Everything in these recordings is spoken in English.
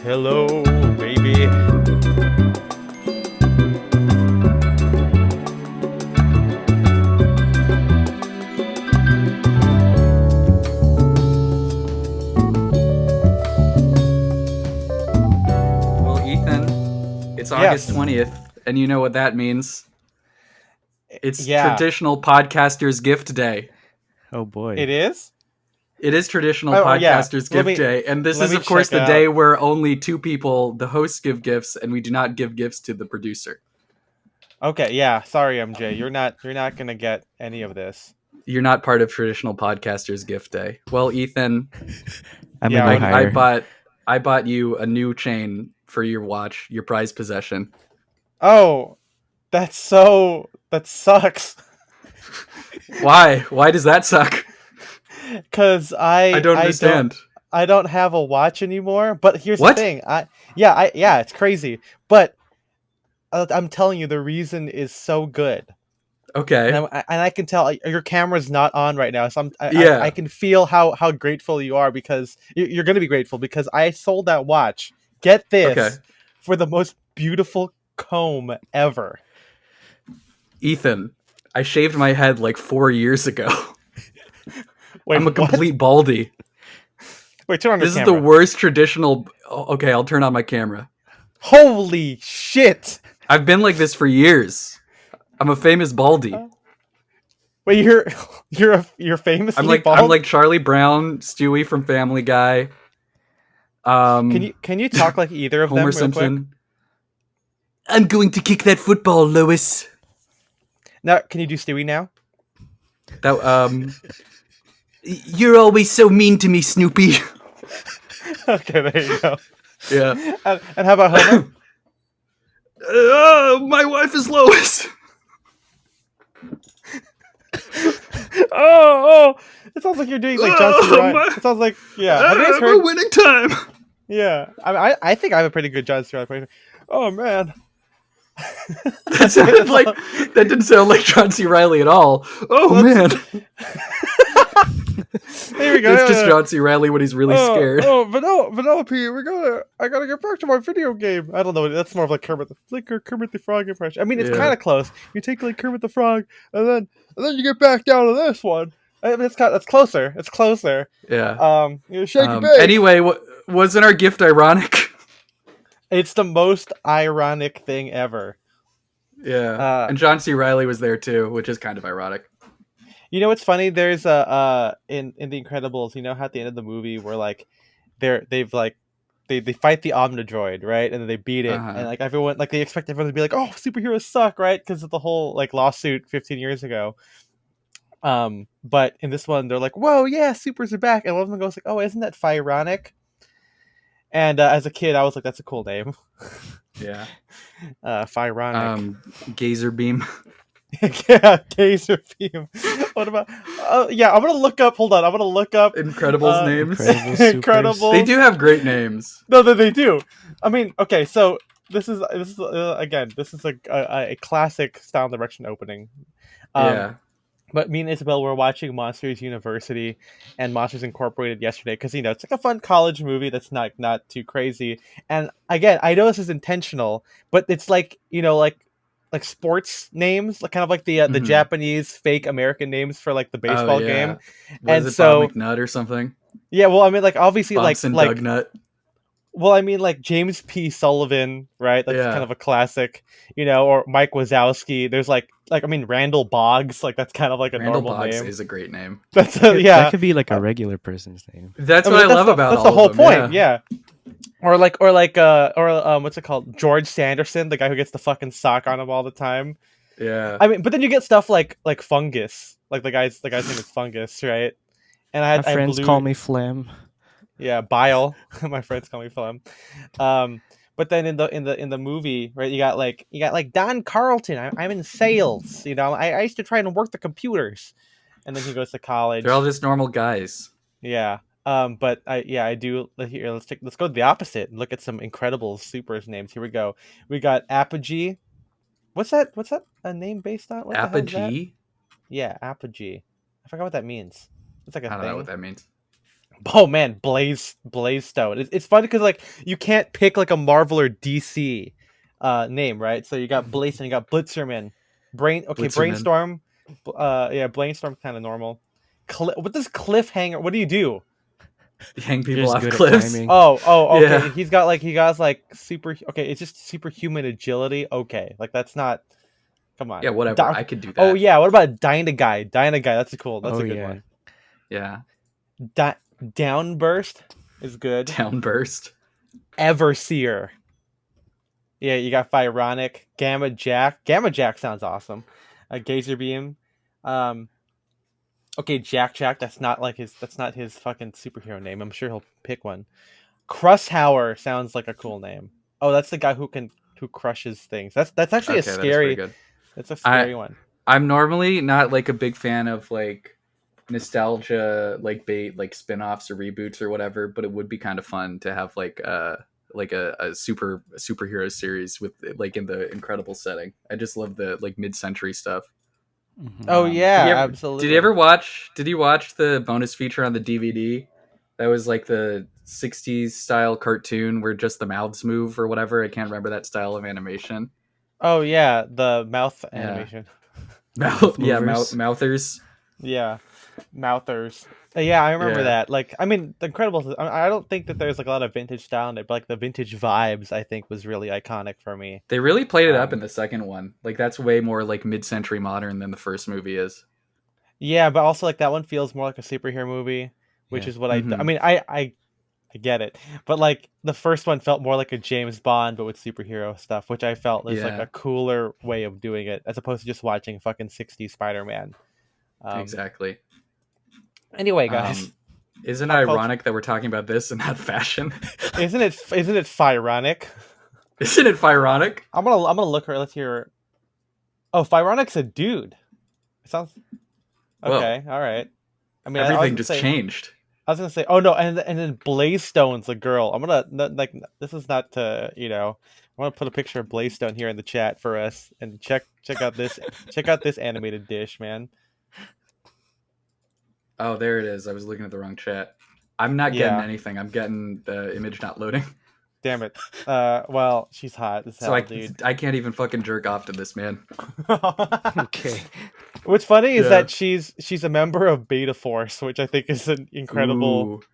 Hello, baby. Well, Ethan, it's August Yes. 20th, and you know what that means. It's Yeah, traditional podcasters gift day. Oh boy. it is. It is traditional Oh yeah. podcasters Let gift me day, and this let is me of course check it the day out. where only two people, the hosts, give gifts, and we do not give gifts to the producer. Okay, yeah. Sorry, MJ. You're not gonna get any of this. You're not part of traditional podcasters gift day. Well, Ethan, I'm Yeah. a new What? I hire. bought you a new chain for your watch, your prized possession. Oh, that sucks. Why? Why does that suck? Cause I don't understand. I don't have a watch anymore. But here's the What? thing. Yeah, it's crazy. But I'm telling you, the reason is so good. And Okay. I can tell your camera's not on right now, so I Yeah. can feel how grateful you are because you're going to be grateful because I sold that watch. Get Okay. this, for the most beautiful comb ever. Ethan, I shaved my head like 4 years ago. Wait, I'm a what? complete baldy. Wait, turn on the This is the camera. worst traditional. Okay, I'll turn on my camera. Holy shit! I've been like this for years. I'm a famous baldy. Wait, you're famously I'm bald. like Charlie Brown, Stewie from Family Guy, Can you talk like either of them Homer real quick? Simpson. I'm going to kick that football, Lois. Now, can you do Stewie now? That you're always so mean to me, Snoopy. Okay, there you go. Yeah. And how about Homer? My wife is Lois. Oh, it sounds like you're doing like John C. Reilly. It sounds like Have you guys I'm a heard? winning time. Yeah, I think I have a pretty good John C. Reilly impression. Oh man, That didn't sound like John C. Reilly at all. Oh man, There we go. it's just John C. Reilly when he's really scared. Penelope, I gotta get back to my video game. I don't know. That's more of like Kermit the Frog impression. I mean, it's Yeah. kind of close. You take like Kermit the Frog, and then you get back down to this one. I mean, it's closer. It's closer. Yeah. Shake and bake. Anyway, wasn't our gift ironic? It's the most ironic thing ever. Yeah. And John C. Reilly was there too, which is kind of ironic. You know what's funny? There's a in The Incredibles. You know how at the end of the movie where like they fight the Omnidroid, right? And then they beat it, and like everyone, like they expect everyone to be like, "Oh, superheroes suck," right? Because of the whole like lawsuit 15 years ago. But in this one, they're like, "Whoa, yeah, supers are back," and one of them goes like, "Oh, isn't that Fironic?" And as a kid, I was like, "That's a cool name." Yeah. Fironic. Gazer beam. Yeah, Taser Beam. What about? Yeah, I'm gonna look up. Hold on, I'm gonna look up Incredibles names. Incredibles. They do have great names. No, they do. I mean, okay, so this is again, this is a classic style and direction opening. Yeah. But me and Isabel were watching Monsters University and Monsters Incorporated yesterday because it's like a fun college movie that's not too crazy. And again, I know this is intentional, but it's like like sports names, like kind of like the Mhm. Japanese fake American names for like the baseball game. What And is it, so Bob McNutt or something? yeah, well, I mean, like obviously, Bobson like Dugnut. well, I mean, like James P. Sullivan, right? That's Yeah. kind of a classic, or Mike Wazowski. There's like I mean, Randall Boggs, like that's kind of like a Randall normal Boggs name. is a great name. That's That could be like a regular person's name. That's I mean, what I love about that's all the whole of them, point, yeah. Or what's it called? George Sanderson, the guy who gets the fucking sock on him all the time. Yeah. I mean, but then you get stuff like Fungus, like the guy's name is Fungus, right? And My friends call me Phlegm. Yeah, Bile. My friends call me Phlegm. But then in the movie, right, you got like Don Carlton. I'm in sales. I used to try and work the computers, and then he goes to college. They're all just normal guys. Yeah. But I do here. Let's go to the opposite and look at some Incredibles supers names. Here we go. We got Apogee. What's that a name based on? What the hell is that? Apogee? Yeah, Apogee. I forgot what that means. It's like a I don't thing. know what that means. Oh man, Blaze Stone. It's funny because like you can't pick like a Marvel or DC name, right? So you got Blaze and you got Blitzerman, Blitzerman. Brainstorm. Yeah, Brainstorm kind of normal. What does Cliffhanger? What do you do? You hang You're people just off good at cliffs. climbing. Oh, okay. Yeah. He got like super. Okay, it's just superhuman agility. Okay, like that's not. Come on. Yeah, whatever. I could do that. Oh yeah. What about Dynaguy? Dynaguy. That's a good Yeah. one. Yeah. Downburst is good. Downburst. Everseer. Yeah, you got Phyronic. Gamma Jack. Gamma Jack sounds awesome. Gazer Beam. Okay, Jack. That's not his fucking superhero name. I'm sure he'll pick one. Crusthauer sounds like a cool name. Oh, that's the guy who crushes things. That's actually a scary. That's a scary one. I'm normally not like a big fan of like nostalgia like bait like spin-offs or reboots or whatever, but it would be kind of fun to have like a superhero series with like in the Incredible setting. I just love the like mid-century stuff. Mhm. Oh yeah, absolutely. absolutely. Did you watch the bonus feature on the DVD? That was like the 60s style cartoon where just the mouths move or whatever. I can't remember that style of animation. Oh yeah, the mouth animation. Mouthers. Yeah, mouthers. Yeah, I remember that. Like, I mean, The Incredibles. I don't think that there's like a lot of vintage style in it, but like the vintage vibes, I think, was really iconic for me. They really played it up in the second one. Like, that's way more like mid-century modern than the first movie is. Yeah, but also like that one feels more like a superhero movie, which is what I mean, I get it, but like the first one felt more like a James Bond, but with superhero stuff, which I felt was like a cooler way of doing it, as opposed to just watching fucking 60s Spider-Man. Exactly. Anyway, guys, isn't it ironic that we're talking about this and not fashion? Isn't it Phyronic? Isn't it Phyronic? I'm gonna look her. Let's hear. Oh, Phyronic's a dude. It sounds okay. Whoa. All right. I mean, everything just changed. I was gonna say, oh no, and then Blazestone's a girl. I'm gonna like this is not I want to put a picture of Blazestone here in the chat for us and check out this animated dish, man. Oh, there it is. I was looking at the wrong chat. I'm not getting anything. I'm getting the image not loading. Damn it. Well, she's hot as hell, dude. I can't even fucking jerk off to this, man. Okay. What's funny is that she's a member of Beta Force, which I think is an incredible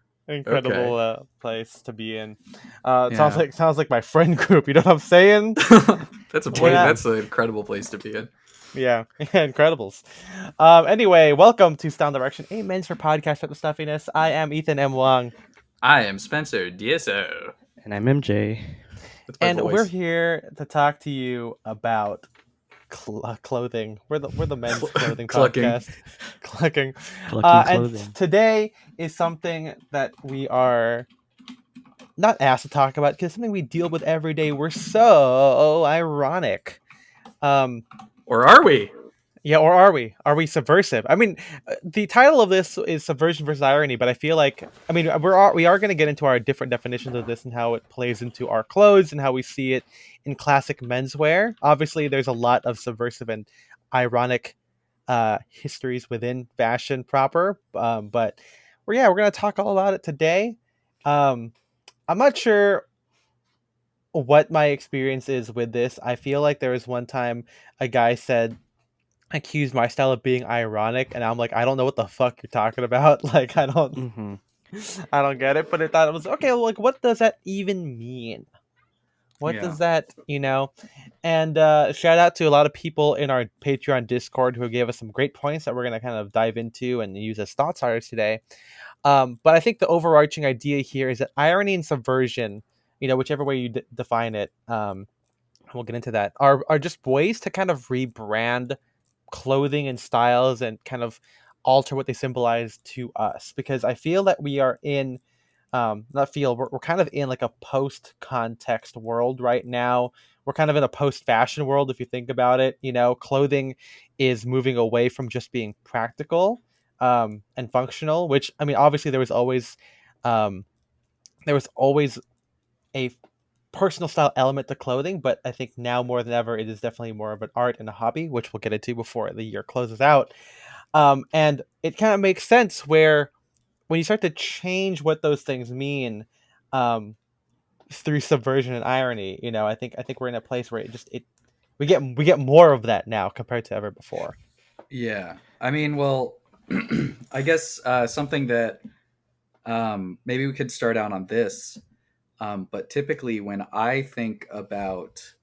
place to be in. Sounds like my friend group. You know what I'm saying? That's an incredible place to be in. Yeah, Incredibles. Anyway, welcome to Style Direction, a men's for podcast with the stuffiness. I am Ethan M. Wong. I am Spencer DSO. And I'm MJ. And we're here to talk to you about clothing. We're the men's clothing podcast. Clucking. And today is something that we are not asked to talk about because it's something we deal with every day. We're so ironic. Or are we? Yeah, or are we? Are we subversive? I mean, the title of this is Subversion versus Irony, but I feel like, I mean, we are going to get into our different definitions of this and how it plays into our clothes and how we see it in classic menswear. Obviously, there's a lot of subversive and ironic histories within fashion proper, but we're going to talk all about it today. I'm not sure what my experience is with this. I feel like there was one time a guy accused my style of being ironic, and I'm like, I don't know what the fuck you're talking about. Like, I don't get it. But I thought it was okay. Well, like, what does that even mean? What does that, And shout out to a lot of people in our Patreon Discord who gave us some great points that we're gonna kind of dive into and use as thought starters today. But I think the overarching idea here is that irony and subversion, whichever way you define it, we'll get into that, are just ways to kind of rebrand clothing and styles and kind of alter what they symbolize to us, because I feel that we are in we're kind of in like a post context world right now. We're kind of in a post fashion world if you think about it. Clothing is moving away from just being practical and functional, which, I mean, obviously there was always a personal style element to clothing, but I think now more than ever it is definitely more of an art and a hobby, which we'll get into before the year closes out. And it kind of makes sense where when you start to change what those things mean, through subversion and irony, I think we're in a place where we get more of that now compared to ever before. Yeah, I mean, well, I guess something that maybe we could start out on this. But typically, when I think about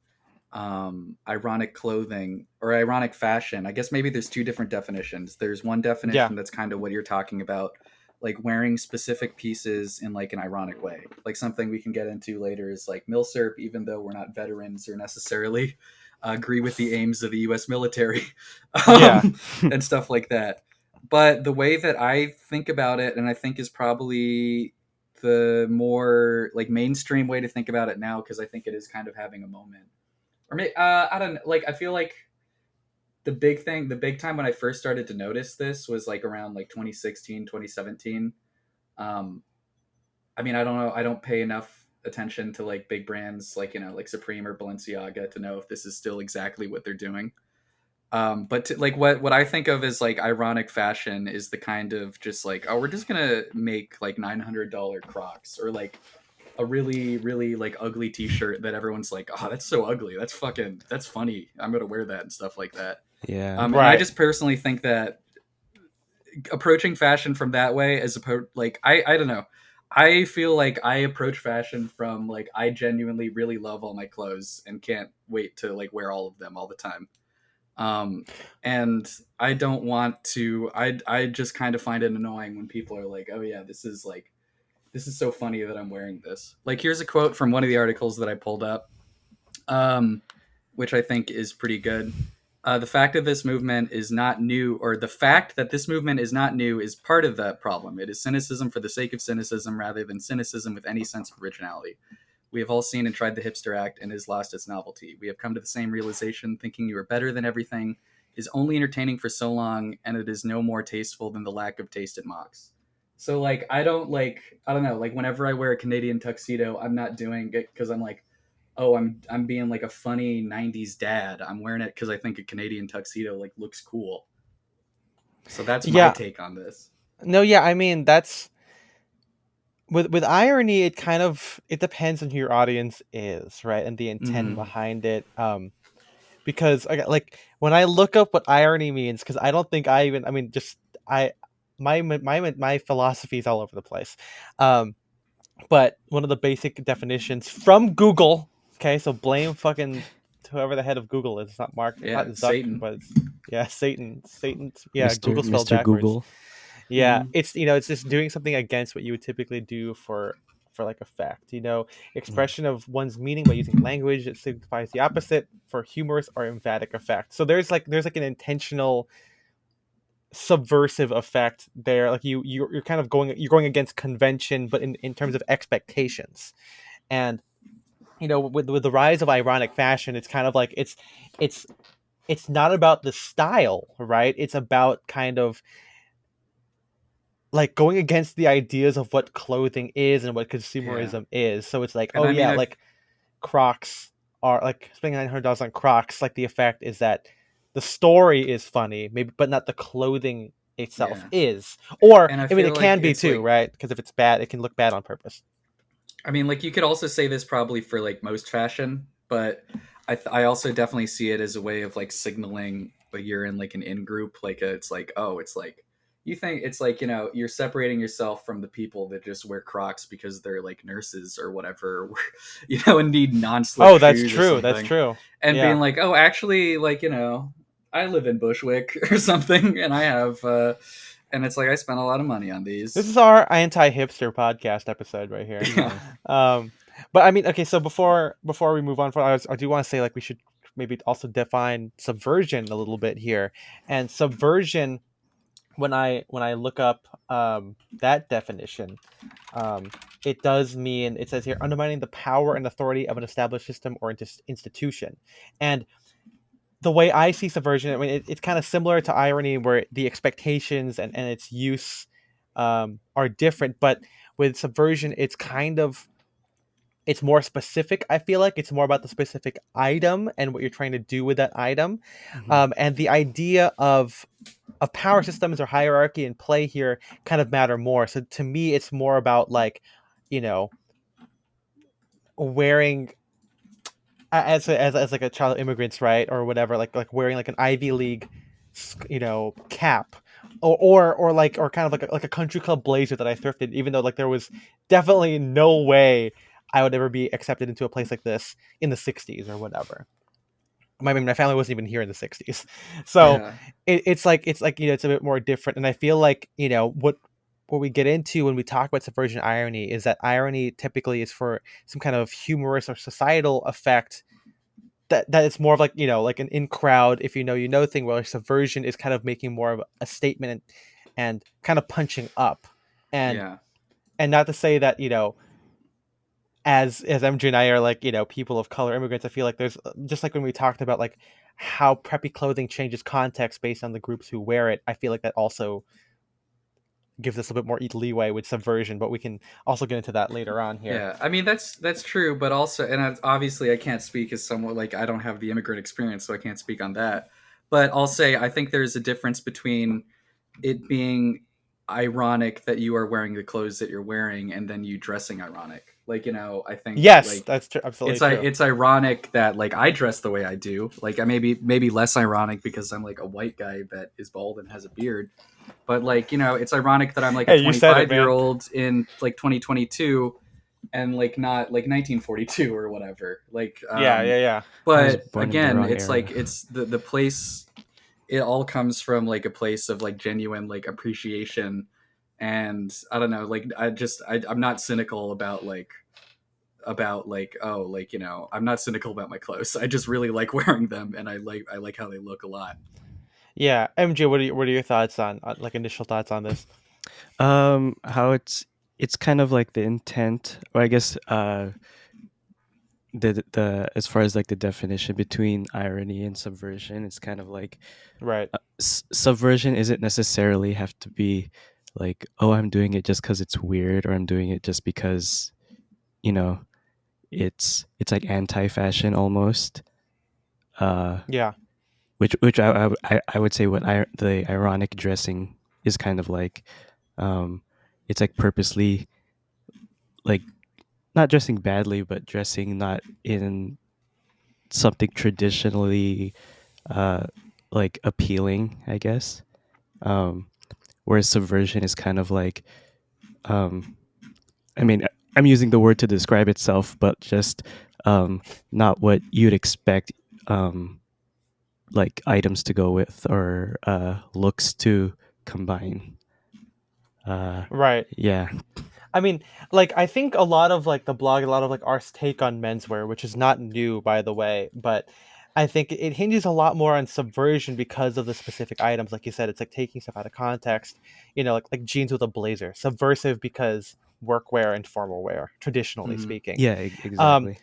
ironic clothing or ironic fashion, I guess maybe there's two different definitions. There's one Yeah. definition that's kind of what you're talking about, like wearing specific pieces in like an ironic way. Like something we can get into later is like milsurp, even though we're not veterans or necessarily agree with the aims of the U.S. military, Yeah. and stuff like that. But the way that I think about it, and I think is probably the more like mainstream way to think about it now, because I think it is kind of having a moment. Or maybe, I don't know. Like, I feel like the big time when I first started to notice this was like around like 2016, 2017. I mean, I don't know. I don't pay enough attention to like big brands like, like Supreme or Balenciaga to know if this is still exactly what they're doing. But like what I think of as like ironic fashion is the kind of just like, oh, we're just gonna make like $900 Crocs, or like a really really like ugly T-shirt that everyone's like, oh, that's so ugly, that's funny, I'm gonna wear that and stuff like that. Yeah. And I just personally think that approaching fashion from that way, as opposed, like, I don't know, I feel like I approach fashion from like, I genuinely really love all my clothes and can't wait to like wear all of them all the time. And I don't want to, I just kind of find it annoying when people are like, oh yeah, this is so funny that I'm wearing this. Like, here's a quote from one of the articles that I pulled up, which I think is pretty good. The fact that this movement is not new, or the fact that this movement is not new, is part of that problem. It is cynicism for the sake of cynicism rather than cynicism with any sense of originality. We have all seen and tried the hipster act, and it has lost its novelty. We have come to the same realization: thinking you are better than everything is only entertaining for so long, and it is no more tasteful than the lack of taste it mocks. So like, I don't know, like whenever I wear a Canadian tuxedo, I'm not doing it because I'm like, oh, I'm being like a funny 90s dad. I'm wearing it because I think a Canadian tuxedo like looks cool. So that's my take on this. No, yeah, I mean, that's with irony, it depends on who your audience is, right? And the intent behind it. Because like when I look up what irony means, because I don't think I mean, just my philosophy is all over the place. But one of the basic definitions from Google, okay, so blame fucking whoever the head of Google is. It's not Mark, it's not Zuck, Satan. but Satan. Yeah, Mr. Google spelled Mr. backwards. Google. Yeah, it's it's just doing something against what you would typically do for like effect. Expression of one's meaning by using language that signifies the opposite for humorous or emphatic effect. So there's like an intentional subversive effect there. Like you're kind of going against convention, but in terms of expectations. And with the rise of ironic fashion, it's kind of like it's not about the style, right? It's about kind of like going against the ideas of what clothing is and what consumerism is. So it's like, and like Crocs are like spending $900 on Crocs. Like the effect is that the story is funny, maybe, but not the clothing itself is. Or I mean, it can be too, like, right? Because if it's bad, it can look bad on purpose. I mean, like, you could also say this probably for like most fashion, but I also definitely see it as a way of like signaling that you're in like an in group. Like it's like, oh, it's like, you think it's like, you're separating yourself from the people that just wear Crocs because they're like nurses or whatever, and need non-slip shoes. Oh, that's true. That's true. And being like, oh, actually, like, I live in Bushwick or something, and I have, and it's like, I spent a lot of money on these. This is our anti-hipster podcast episode right here. Yeah. But I mean, okay, so before we move on, I do want to say, like, we should maybe also define subversion a little bit here. And subversion, when I look up that definition, it does mean, it says here, undermining the power and authority of an established system or institution. And the way I see subversion, I mean, it's kind of similar to irony, where the expectations and its use are different. But with subversion, it's more specific. I feel like it's more about the specific item and what you're trying to do with that item. And the idea of of power systems or hierarchy in play here kind of matter more. So to me, it's more about like, you know, wearing as like a child of immigrants, right, or whatever, like wearing like an Ivy League, cap, or kind of like a country club blazer that I thrifted, even though like there was definitely no way I would ever be accepted into a place like this in the '60s or whatever. I mean, my family wasn't even here in the '60s, so Yeah. it's like it's a bit more different, and I feel like what we get into when we talk about subversion irony is that irony typically is for some kind of humorous or societal effect that it's more of like like an in crowd if you know thing, where subversion is kind of making more of a statement and kind of punching up and Yeah. not to say that as MJ and I are like people of color immigrants. I feel like there's just like when we talked about like how preppy clothing changes context based on the groups who wear it. I feel like that also gives us a bit more leeway with subversion, but we can also get into that later on here. Yeah, I mean that's true, but also, and obviously I can't speak as someone, like, I don't have the immigrant experience, so I can't speak on that. But I'll say I think there's a difference between it being ironic that you are wearing the clothes that you're wearing and then you dressing ironic. Like, I think, Yes, like, that's absolutely true. it's ironic that, like, I dress the way I do. Like, I maybe less ironic because I'm like a white guy that is bald and has a beard. But, like, it's ironic that I'm like a Hey, you said it, man. 25-year-old in like 2022 and like not like 1942 or whatever. Like, Yeah. I was but born in the again, wrong it's era. like it's the place. It all comes from like a place of like genuine like appreciation, and I don't know. Like, I'm not cynical about like oh, like, I'm not cynical about my clothes. I just really like wearing them, and I like how they look a lot. Yeah, MJ, what are your thoughts on like initial thoughts on this? How it's kind of like the intent, or I guess the as far as like the definition between irony and subversion, it's kind of like Right. Subversion isn't necessarily have to be like, oh, I'm doing it just because it's weird, or I'm doing it just because you know it's like anti-fashion almost. Yeah. Which I would say the ironic dressing is kind of like, um, it's like purposely like not dressing badly, but dressing not in something traditionally uh like appealing, I guess. Um, whereas subversion is kind of like, um, I mean, I'm using the word to describe itself, but just not what you'd expect, um, like items to go with, or looks to combine. Right. Yeah. I mean, like I think a lot of like the blog, a lot of like our take on menswear, which is not new by the way, but I think it hinges a lot more on subversion because of the specific items. Like you said, it's like taking stuff out of context. Like jeans with a blazer, subversive because workwear and formal wear, traditionally Mm-hmm. speaking. Yeah, Um, exactly.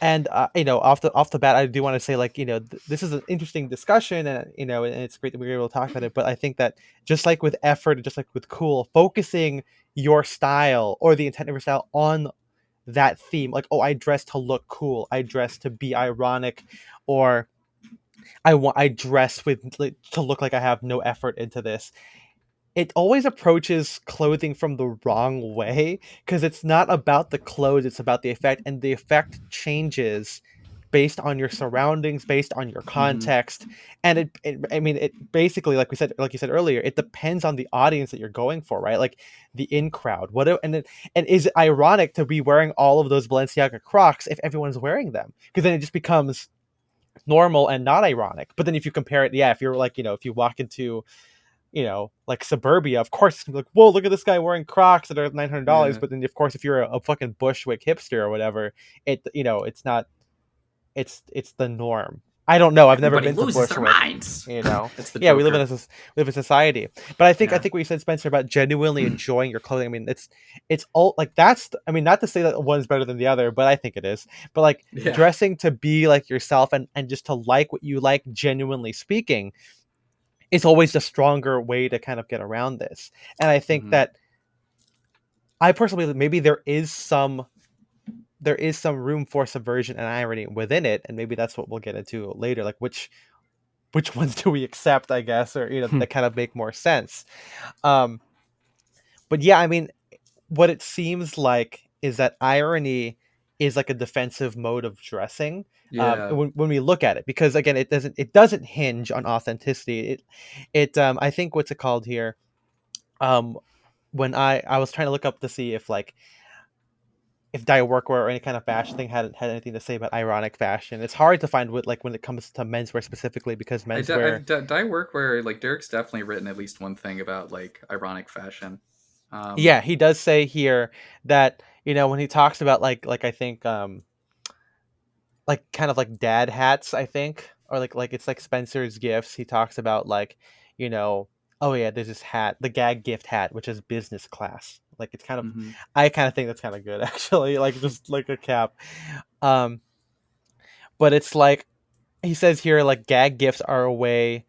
and off the bat, I do want to say like this is an interesting discussion, and and it's great that we were able to talk about it. But I think that just like with effort, and just like with cool, focusing your style or the intent of your style on that theme, like, oh, I dress to look cool, I dress to be ironic, or I dress with like, to look like I have no effort into this. It always approaches clothing from the wrong way because it's not about the clothes, it's about the effect, and the effect changes based on your surroundings, based on your Mm-hmm. context. And I mean, it basically, like you said earlier, it depends on the audience that you're going for, right? Like the in crowd. And is it ironic to be wearing all of those Balenciaga Crocs if everyone's wearing them? Because then it just becomes normal and not ironic. But then if you compare it, yeah, if you're like, if you walk into like suburbia, of course it's gonna be like, whoa, look at this guy wearing Crocs that are $900. Yeah. But then, of course, if you're a fucking Bushwick hipster or whatever, it's not. It's the norm. I don't know. I've never Everybody been to loses their Bushwick. minds. That's the Yeah, we live in Joker. we live in society. But I Yeah. think what you said, Spencer, about genuinely enjoying your clothing. I mean, it's all like that's. I mean, not to say that one's better than the other, but I think it is. But like Yeah. dressing to be like yourself and just to like what you like, genuinely speaking, is always the stronger way to kind of get around this. And I think Mm-hmm. that I personally believe maybe there is some room for subversion and irony within it, and maybe that's what we'll get into later, like which which ones do we accept, I guess, or that kind of make more sense. But yeah, I mean, what it seems like is that irony is like a defensive mode of dressing. Yeah. When we look at it, because again, it doesn't hinge on authenticity. I think what's it called here? When I was trying to look up to see if dye workwear or any kind of fashion thing had anything to say about ironic fashion. It's hard to find when it comes to menswear specifically, because menswear. Dye workwear, like Derek's definitely written at least one thing about like ironic fashion. Yeah, he does say here that when he talks about I think like kind of like dad hats, I think, or like it's like Spencer's Gifts. He talks about oh yeah, there's this hat, the gag gift hat, which is business class. Like it's kind of, I kind of think that's kind of good actually, like just like a cap. But it's like he says here, like gag gifts are a way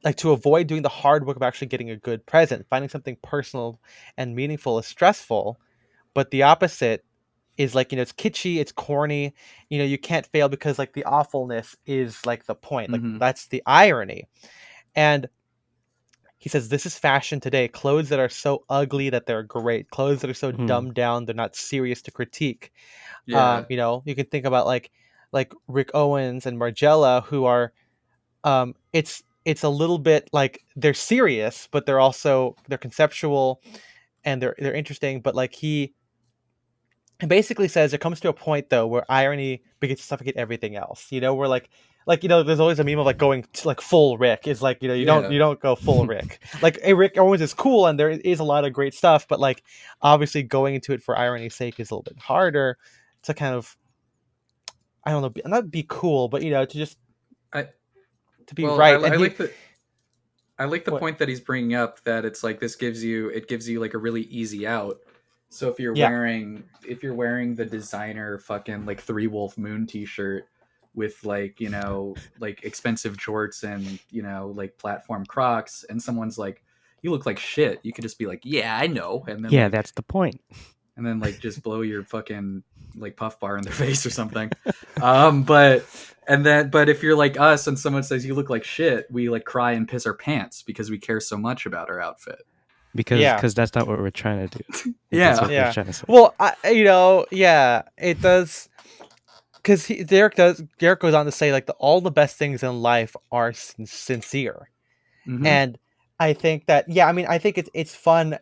like to avoid doing the hard work of actually getting a good present. Finding something personal and meaningful is stressful, but the opposite is like it's kitschy, it's corny, you can't fail because like the awfulness is like the point, like that's the irony. And he says this is fashion today, clothes that are so ugly that they're great, clothes that are so dumbed down they're not serious to critique. Yeah. You can think about like Rick Owens and Margiela, who are it's a little bit like they're serious, but they're conceptual and they're interesting, but like he basically says it comes to a point though where irony begins to suffocate everything else. Where there's always a meme of like going to, like full Rick is like you don't go full Rick. Like Rick Owens is cool and there is a lot of great stuff, but like obviously going into it for irony's sake is a little bit harder to kind of, I don't know, not be cool, but to just to be right. I like the point that he's bringing up, that it's like it gives you like a really easy out. So if you're wearing the designer fucking like 3 Wolf Moon t-shirt with like like expensive jorts and like platform Crocs, and someone's like, you look like shit, you could just be like, yeah, I know, and then that's the point. And then like just blow your fucking like puff bar in their face or something. But if you're like us and someone says you look like shit, we like cry and piss our pants because we care so much about our outfit. Because that's not what we're trying to do. Yeah. Well, it does. Because Derek goes on to say like all the best things in life are sincere, and I think that I think it's fun,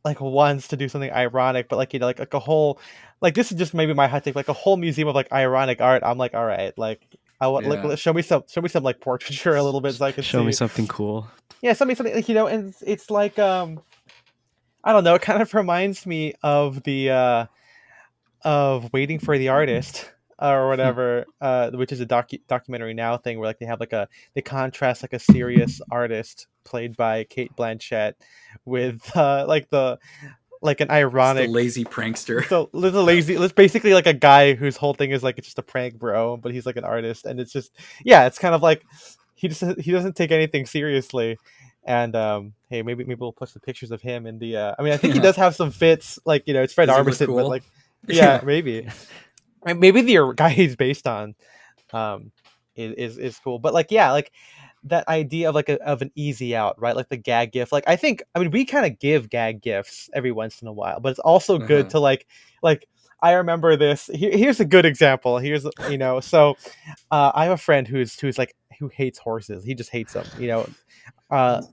like once to do something ironic, but like like a whole, like this is just maybe my hot take, like a whole museum of like ironic art. I'm like, all right, like I want like show me some like portraiture a little bit so I can show me something cool. Yeah, something like and it's like I don't know, it kind of reminds me of the of Waiting for the Artist or whatever, which is a documentary now thing where like they contrast like a serious artist played by Cate Blanchett with like an ironic, it's the lazy prankster. So it's basically like a guy whose whole thing is like it's just a prank bro, but he's like an artist, and it's just it's kind of like he doesn't take anything seriously. And hey, maybe we'll post the pictures of him in the I think he does have some fits, like it's Fred Armisen, cool? But like maybe the guy he's based on is cool, but like like that idea of like of an easy out, right? Like the gag gift. Like I mean we kind of give gag gifts every once in a while, but it's also good to like I remember this. Here's a good example. Here's so I have a friend who hates horses. He just hates them.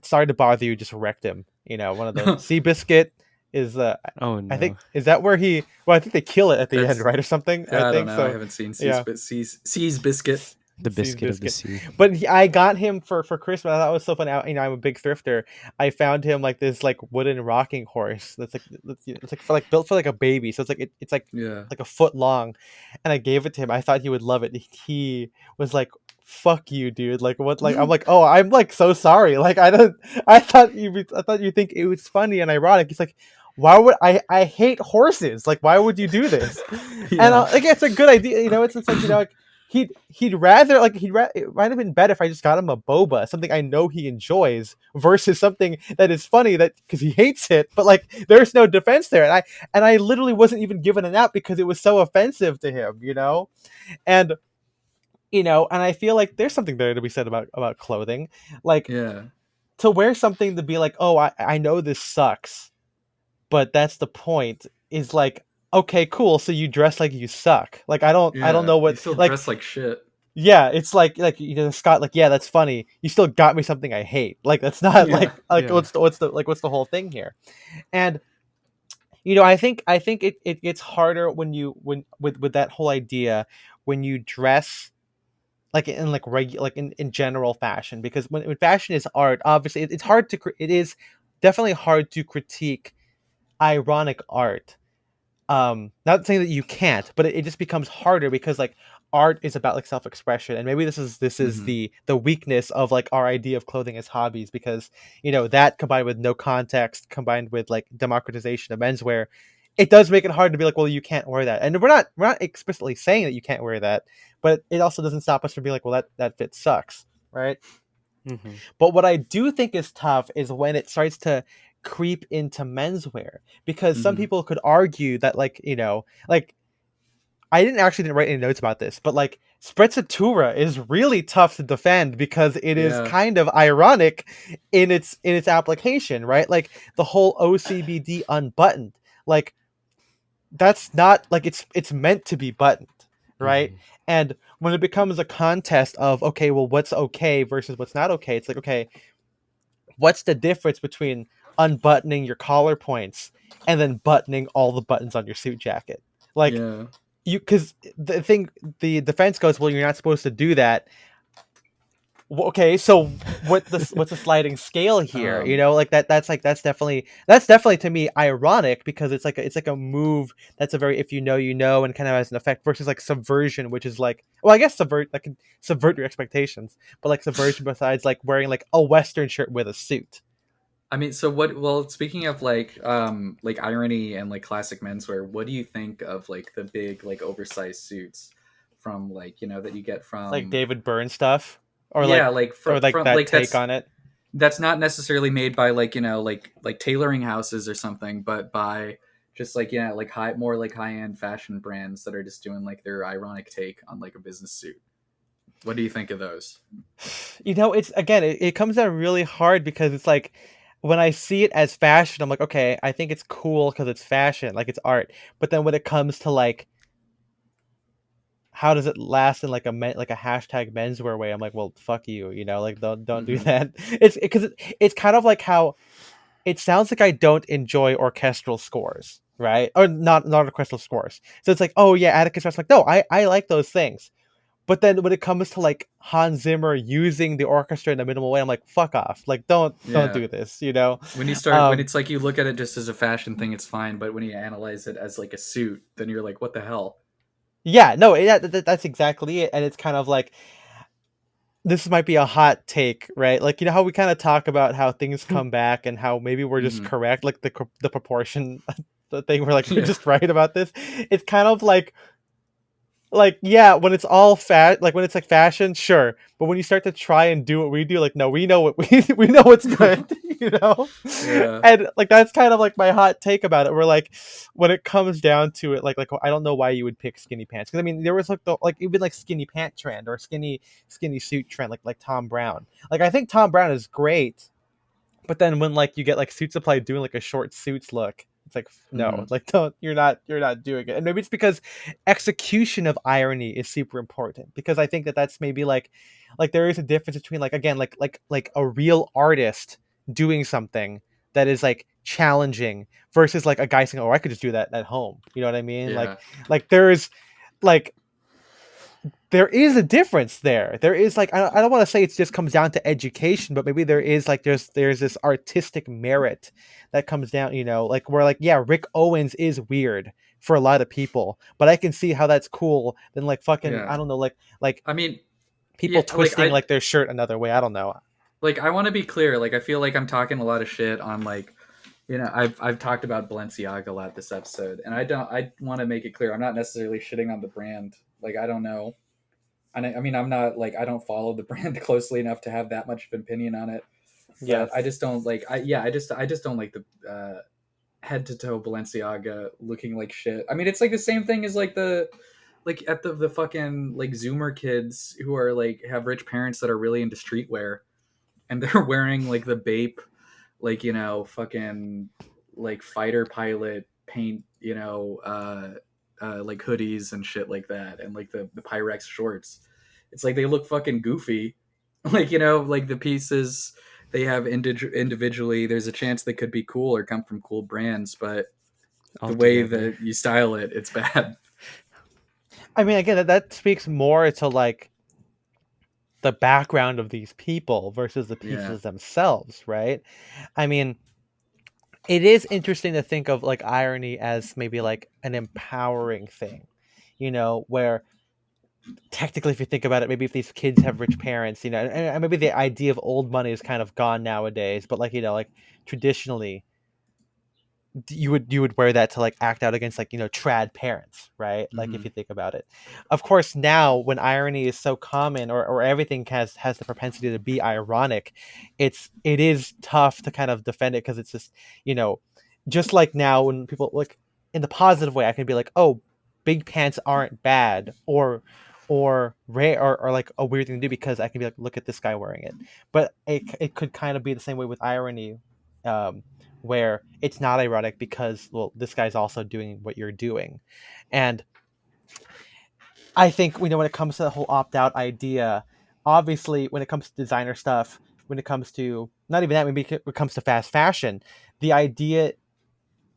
Sorry to bother you, just wrecked him. One of the Seabiscuit is oh no. I think is that where he? Well, I think they kill it at the end, right, or something. I think so. I haven't seen Sea's Biscuit. The biscuit of the sea. But I got him for Christmas. I thought it was so funny. I'm a big thrifter. I found him like this like wooden rocking horse that's built for like a baby. So it's like a foot long, and I gave it to him. I thought he would love it. He was like, "Fuck you, dude!" Like what? Like I'm like, "Oh, I'm like so sorry." Like I thought you think it was funny and ironic. He's like, why would I hate horses? Like, why would you do this? And like, it's a good idea. It's like like. He'd rather it might have been better if I just got him a boba, something I know he enjoys, versus something that is funny that because he hates it, but like there's no defense there, and I literally wasn't even given an out because it was so offensive to him, and and I feel like there's something there to be said about clothing, like Yeah. to wear something to be like, oh, I know this sucks, but that's the point, is like, okay, cool, so you dress like you suck. Like I don't Yeah. know You what, still like, dress like shit. yeah, it's like Scott, like, yeah, that's funny, you still got me something I hate. Like that's not Yeah. like Yeah. what's the whole thing here? And I think it gets harder when with that whole idea, when you dress like in like regular, like in general fashion, because when fashion is art, obviously it's hard to it is definitely hard to critique ironic art. Not saying that you can't, but it just becomes harder because like art is about like self-expression, and maybe this is Mm-hmm. the weakness of like our idea of clothing as hobbies, because that combined with no context, combined with like democratization of menswear, it does make it hard to be like, well, you can't wear that. And we're not explicitly saying that you can't wear that, but it also doesn't stop us from being like, well, that fit sucks, right? Mm-hmm. But what I do think is tough is when it starts to creep into menswear, because some Mm-hmm. people could argue that, like, like, I didn't write any notes about this, but like sprezzatura is really tough to defend because it is Yeah. kind of ironic in its application, right? Like the whole OCBD unbuttoned, like that's not like it's meant to be buttoned, right? Mm-hmm. And when it becomes a contest of, okay, well, what's okay versus what's not okay, it's like, okay, what's the difference between unbuttoning your collar points and then buttoning all the buttons on your suit jacket? Like, Yeah. because the defense goes, well, you're not supposed to do that. Okay, so what's the sliding scale here? Um. Like that's definitely to me ironic, because it's like a move that's a very, if you know, and kind of has an effect, versus like subversion, which is like, well, I guess that can subvert your expectations, but like subversion besides like wearing like a Western shirt with a suit. I mean, so what? Well, speaking of like irony and like classic menswear, what do you think of like the big like oversized suits from like that you get Like from David Byrne stuff, or yeah, like like or like from that like take on it. that's not necessarily made by like like tailoring houses or something, but by just like like more like high end fashion brands that are just doing like their ironic take on like a business suit. What do you think of those? It's, again, it comes down really hard, because it's like when I see it as fashion, I'm like, okay, I think it's cool because it's fashion, like it's art. But then when it comes to like how does it last in like like a hashtag menswear way, I'm like, well, fuck you, like don't do Mm-hmm. that. It's because it's kind of like how it sounds like I don't enjoy orchestral scores, right? Or not orchestral scores. So it's like, oh yeah, Atticus Ross. Like, no, I like those things. But then when it comes to like Hans Zimmer using the orchestra in a minimal way, I'm like, fuck off. Like, don't Yeah. do this, When Um, it's like you look at it just as a fashion thing, it's fine. But when you analyze it as like a suit, then you're like, what the hell? yeah, no, yeah, that's exactly it. And it's kind of like, this might be a hot take, right? Like, how we kind of talk about how things come back and how maybe we're just Mm-hmm. correct, like the proportion, the thing, we're like, we're Yeah. just right about this. It's kind of like, yeah, when it's all fat, like when it's like fashion, sure, but when you start to try and do what we do, like, no, we know what we know what's good, Yeah. and like that's kind of like my hot take about it. We're like, when it comes down to it, like I don't know why you would pick skinny pants, because I mean there was like even like skinny pant trend, or skinny suit trend, like Tom Brown. Like, I think Tom Brown is great, but then when like you get like Suit Supply doing like a short suits look, it's like, no, Mm-hmm. like, don't, you're not doing it. And maybe it's because execution of irony is super important, because I think that that's maybe like there is a difference between, like, again, like a real artist doing something that is like challenging, versus like a guy saying, oh, I could just do that at home. You know what I mean? Yeah. Like there's like there is a difference there. There is, like, I don't want to say it just comes down to education, but maybe there is like there's this artistic merit that comes down, like, where, like, yeah, Rick Owens is weird for a lot of people, but I can see how that's cool than like fucking, Yeah. I don't know, like I mean, people yeah. twisting like their shirt another way. I don't know. I want to be clear. Like, I feel like I'm talking a lot of shit on like, I've talked about Balenciaga a lot this episode, and I want to make it clear. I'm not necessarily shitting on the brand. Like, I don't know. And I mean, I'm not like, I don't follow the brand closely enough to have that much of an opinion on it. Yeah. But I just don't like. I just don't like the head to toe Balenciaga looking like shit. I mean, it's like the same thing as like the like at the fucking like Zoomer kids who are like have rich parents that are really into streetwear, and they're wearing like the Bape, like, you know, fucking like fighter pilot paint, you know, like hoodies and shit like that, and like the Pyrex shorts. It's like they look fucking goofy, like, you know, like the pieces they have individually. There's a chance they could be cool or come from cool brands, but the way Altogether. that you style it, it's bad. I mean, again, that speaks more to like the background of these people versus the Yeah. pieces themselves, right? I mean, it is interesting to think of like irony as maybe like an empowering thing, you know, where technically, if you think about it, maybe if these kids have rich parents, you know, and maybe the idea of old money is kind of gone nowadays, but like, you know, like traditionally, you would wear that to like act out against like, you know, trad parents, right? Like if Mm-hmm. you think about it. Of course, now when irony is so common, or everything has the propensity to be ironic, it is tough to kind of defend it, because it's just, you know, just like now when people like in the positive way, I can be like, oh, big pants aren't bad, or rare, or like a weird thing to do, because I can be like, look at this guy wearing it. But it could kind of be the same way with irony, um where it's not ironic because, well, this guy's also doing what you're doing. And I think, you know, when it comes to the whole opt-out idea, obviously when it comes to designer stuff, when it comes to not even that, maybe when it comes to fast fashion, the idea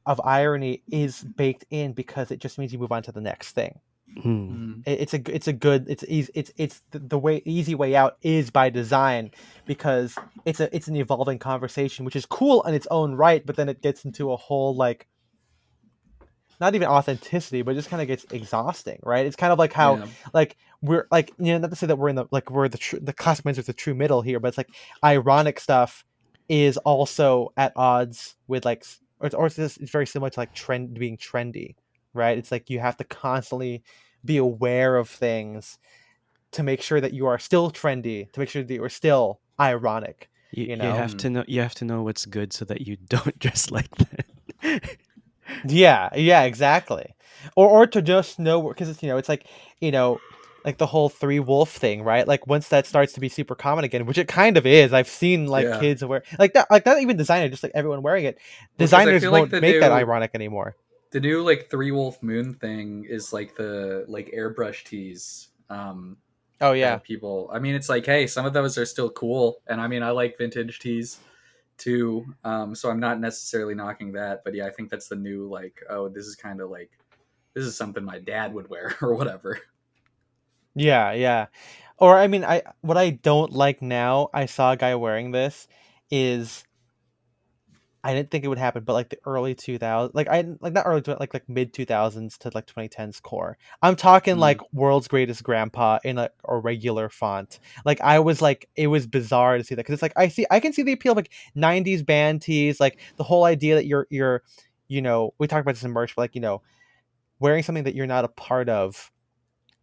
of irony is baked in because it just means you move on to the next thing. Hmm. It's a good, it's easy, it's the way, easy way out is by design, because it's an evolving conversation, which is cool in its own right, but then it gets into a whole like, not even authenticity, but it just kind of gets exhausting, right? It's kind of like how, Yeah. like, we're like, you know, not to say that we're in the like we're the classic mindset with the true middle here, but it's like ironic stuff is also at odds with like, or it's very similar to like being trendy, right? It's like you have to constantly be aware of things to make sure that you are still trendy, to make sure that you are still ironic, You you you know? have Mm. to know, you have to know what's good so that you don't dress like that. Yeah, exactly. Or to just know, because it's, you know, it's like, you know, like the whole three wolf thing, right? Like once that starts to be super common again, which it kind of is. I've seen like Yeah. kids wear like that, like not even designer, just like everyone wearing it. Well, because I Designers feel like won't make that ironic anymore. the new like Three Wolf Moon thing is like the like airbrush tees. Oh yeah. That people, I mean, it's like, hey, some of those are still cool, and I mean, I like vintage tees too. So I'm not necessarily knocking that, but yeah, I think that's the new like, oh, this is kind of like, this is something my dad would wear or whatever. Yeah. Or I mean, I what I don't like now, I saw a guy wearing this, is I didn't think it would happen, but like the early 2000s, like I like not early, like mid 2000s to like 2010s core. I'm talking Mm. like world's greatest grandpa in a regular font. Like I was like, it was bizarre to see that, because it's like I can see the appeal of like 90s band tees, like the whole idea that you're, you know, we talked about this in merch, but like, you know, wearing something that you're not a part of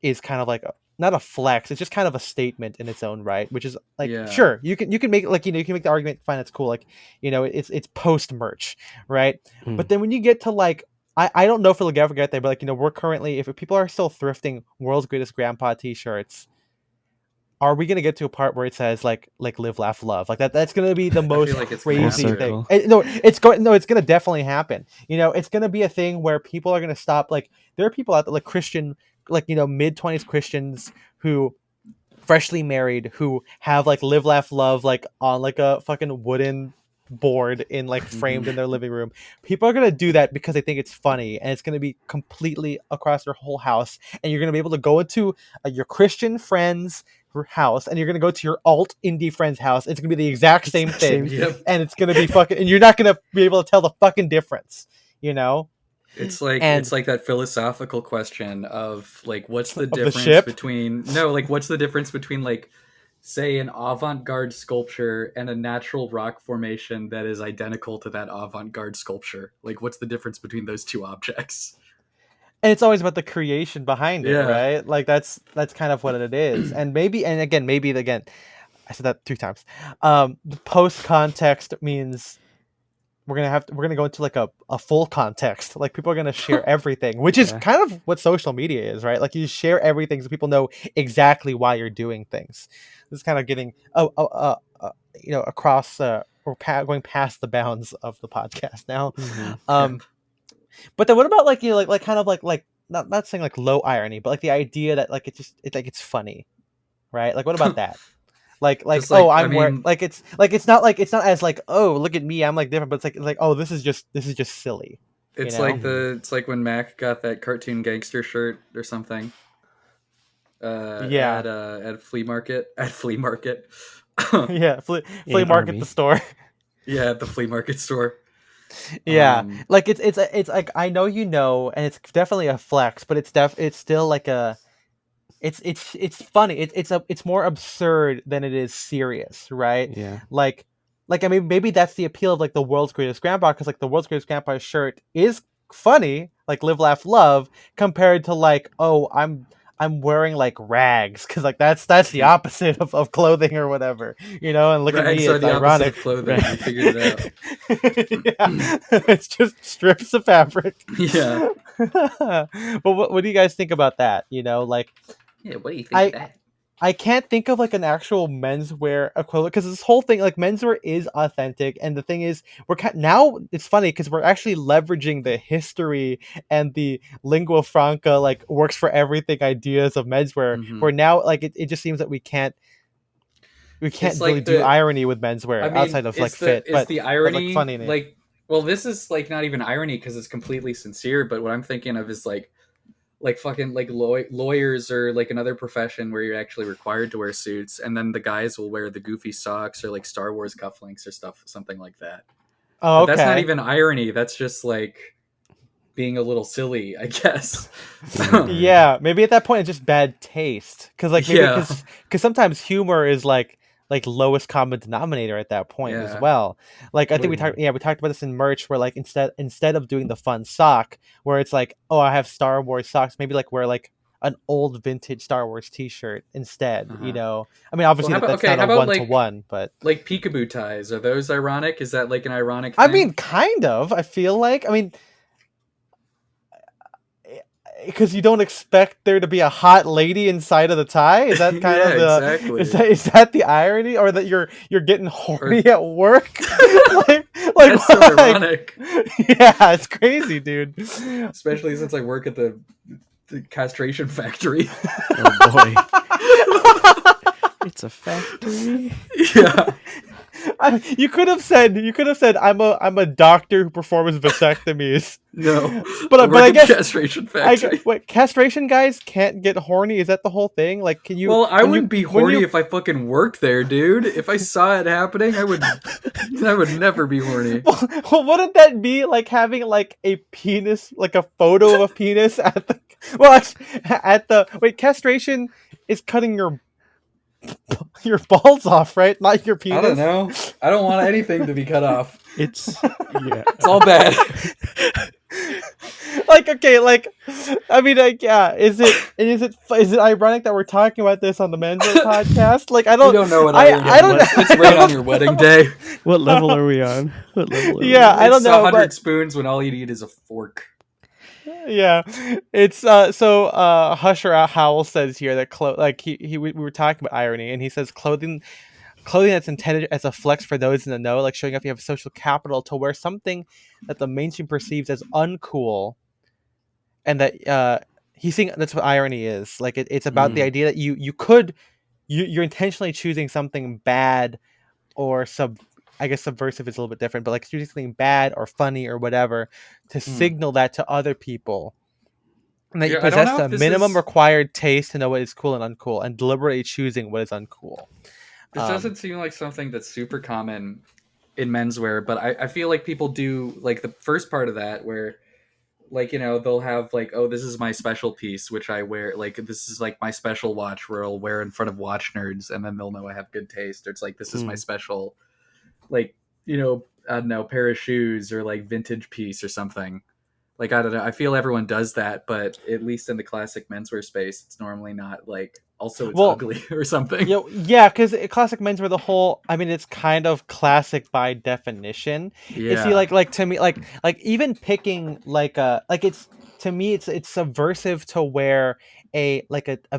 is kind of like not a flex. It's just kind of a statement in its own right, which is like, Yeah. sure, you can make, like, you know, you can make the argument, fine, it's cool, like, you know, it's post merch, right? Hmm. But then when you get to like, I don't know if it'll ever get there, but like, you know, we're currently, if people are still thrifting world's greatest grandpa t-shirts, are we gonna get to a part where it says like live laugh love, like that? That's gonna be the I feel most like it's gonna Full have crazy to. thing. circle. No, it's going, no, it's gonna definitely happen. You know, it's gonna be a thing where people are gonna stop. Like there are people out there, like Christian, like, you know, mid-20s Christians who freshly married, who have like live laugh love like on like a fucking wooden board in like framed Mm-hmm. in their living room. People are going to do that because they think it's funny, and it's going to be completely across their whole house, and you're going to be able to go into your Christian friends house, and you're going to go to your alt indie friend's house. It's going to be the exact It's same the same thing, thing. Yep. and it's going to be fucking, and you're not going to be able to tell the fucking difference, you know? It's And like that philosophical question of like, what's the of the difference ship. between no, like, what's the difference between like, say, an avant-garde sculpture and a natural rock formation that is identical to that avant-garde sculpture? Like, what's the difference between those two objects? And it's always about the creation behind it, Yeah. right? Like that's kind of what it is. And maybe, and again, maybe again, I said that 2 times. The post context means we're gonna go into like a full context. Like people are gonna share everything, which is kind of what social media is, right? Like you share everything so people know exactly why you're doing things. This is kind of getting across going past the bounds of the podcast now. But then what about like like kind of like not saying like low irony, but like the idea that like it's funny, right? Like what about that? Like Just oh, I I'm mean, it's not as like, oh, look at me, I'm like different, but it's like, oh, this is just silly. it's like when Mac got that cartoon gangster shirt or something. Yeah. At flea market Yeah, flea In market, Army. the store. Yeah, at the flea market store. Yeah, like it's like, I know, and it's definitely a flex, but it's still like a it's funny. It's more absurd than it is serious, right? Yeah. Like I mean, maybe that's the appeal of like the world's greatest grandpa, because like the world's greatest grandpa shirt is funny, like live laugh love, compared to like, oh, I'm wearing like rags, because like that's the opposite of clothing or whatever, and look at me, Rags are it's the opposite ironic. of clothing. We figured it out. Yeah, it's just strips of fabric. Yeah. But what do you guys think about that? Like, Yeah, what do you think of that? I can't think of like an actual menswear equivalent, because this whole thing, like, menswear is authentic, and the thing is, now it's funny because we're actually leveraging the history and the lingua franca, like works for everything ideas of menswear. Where now, like, it just seems that we can't It's really like do irony with menswear I mean, outside of like fit, is the but like irony funny. like, well, this is like not even irony because it's completely sincere. But what I'm thinking of is like fucking like lawyers or like another profession where you're actually required to wear suits, and then the guys will wear the goofy socks or like Star Wars cufflinks or something like that. Oh, But okay. that's not even irony. That's just like being a little silly, I guess. Yeah, maybe at that point it's just bad taste, because like maybe Yeah. because sometimes humor is like lowest common denominator at that point as Yeah. well. Like I think we talked about this in merch, where like instead of doing the fun sock, where it's like, oh, I have Star Wars socks, maybe like wear like an old vintage Star Wars T-shirt instead. I mean, obviously Well, that's not a one-to-one, but like peekaboo ties, are those ironic? Is that like an ironic I thing? mean, kind of. I feel like, because you don't expect there to be a hot lady inside of the tie. Is that kind of the exactly. is that the irony, or that you're getting horny at work? That's so ironic. Yeah, it's crazy, dude. Especially since I work at the castration factory. Oh boy. It's a factory. Yeah. You could have said I'm a doctor who performs vasectomies. No, but I guess castration factory. What, castration guys can't get horny? Is that the whole thing? Like, can you? Well, I wouldn't be horny if I fucking worked there, dude. If I saw it happening, I would never be horny. Well, wouldn't that be like having like a penis, like a photo of a penis at the? Castration is cutting your balls off, right? Not your penis. I don't know. I don't want anything to be cut off. It's it's all bad. Is it ironic that we're talking about this on the Men's podcast? Like, I don't. You don't know what I don't. It's right on your wedding day. What level are we on? What level? I don't know. 100 spoons when all you need is a fork. Yeah, it's so Husher Howell says here that we were talking about irony, and he says clothing that's intended as a flex for those in the know, like showing off you have social capital to wear something that the mainstream perceives as uncool, and that he's saying that's what irony is. Like it's about the idea that you're intentionally choosing something bad or I guess subversive is a little bit different, but like choosing something bad or funny or whatever to signal that to other people, and that you possess the minimum required taste to know what is cool and uncool, and deliberately choosing what is uncool. This doesn't seem like something that's super common in menswear, but I feel like people do like the first part of that where, like, they'll have like, oh, this is my special piece, which I wear, like, this is like my special watch where I'll wear in front of watch nerds, and then they'll know I have good taste. Or it's like, this is my special, like, I don't know, pair of shoes or like vintage piece or something. Like, I don't know. I feel everyone does that, but at least in the classic menswear space, it's normally not like, also it's Well, ugly or something. yeah, because classic menswear, the whole, I mean, it's kind of classic by definition. It's see, Yeah. to me, like even picking like it's to me, it's subversive to wear a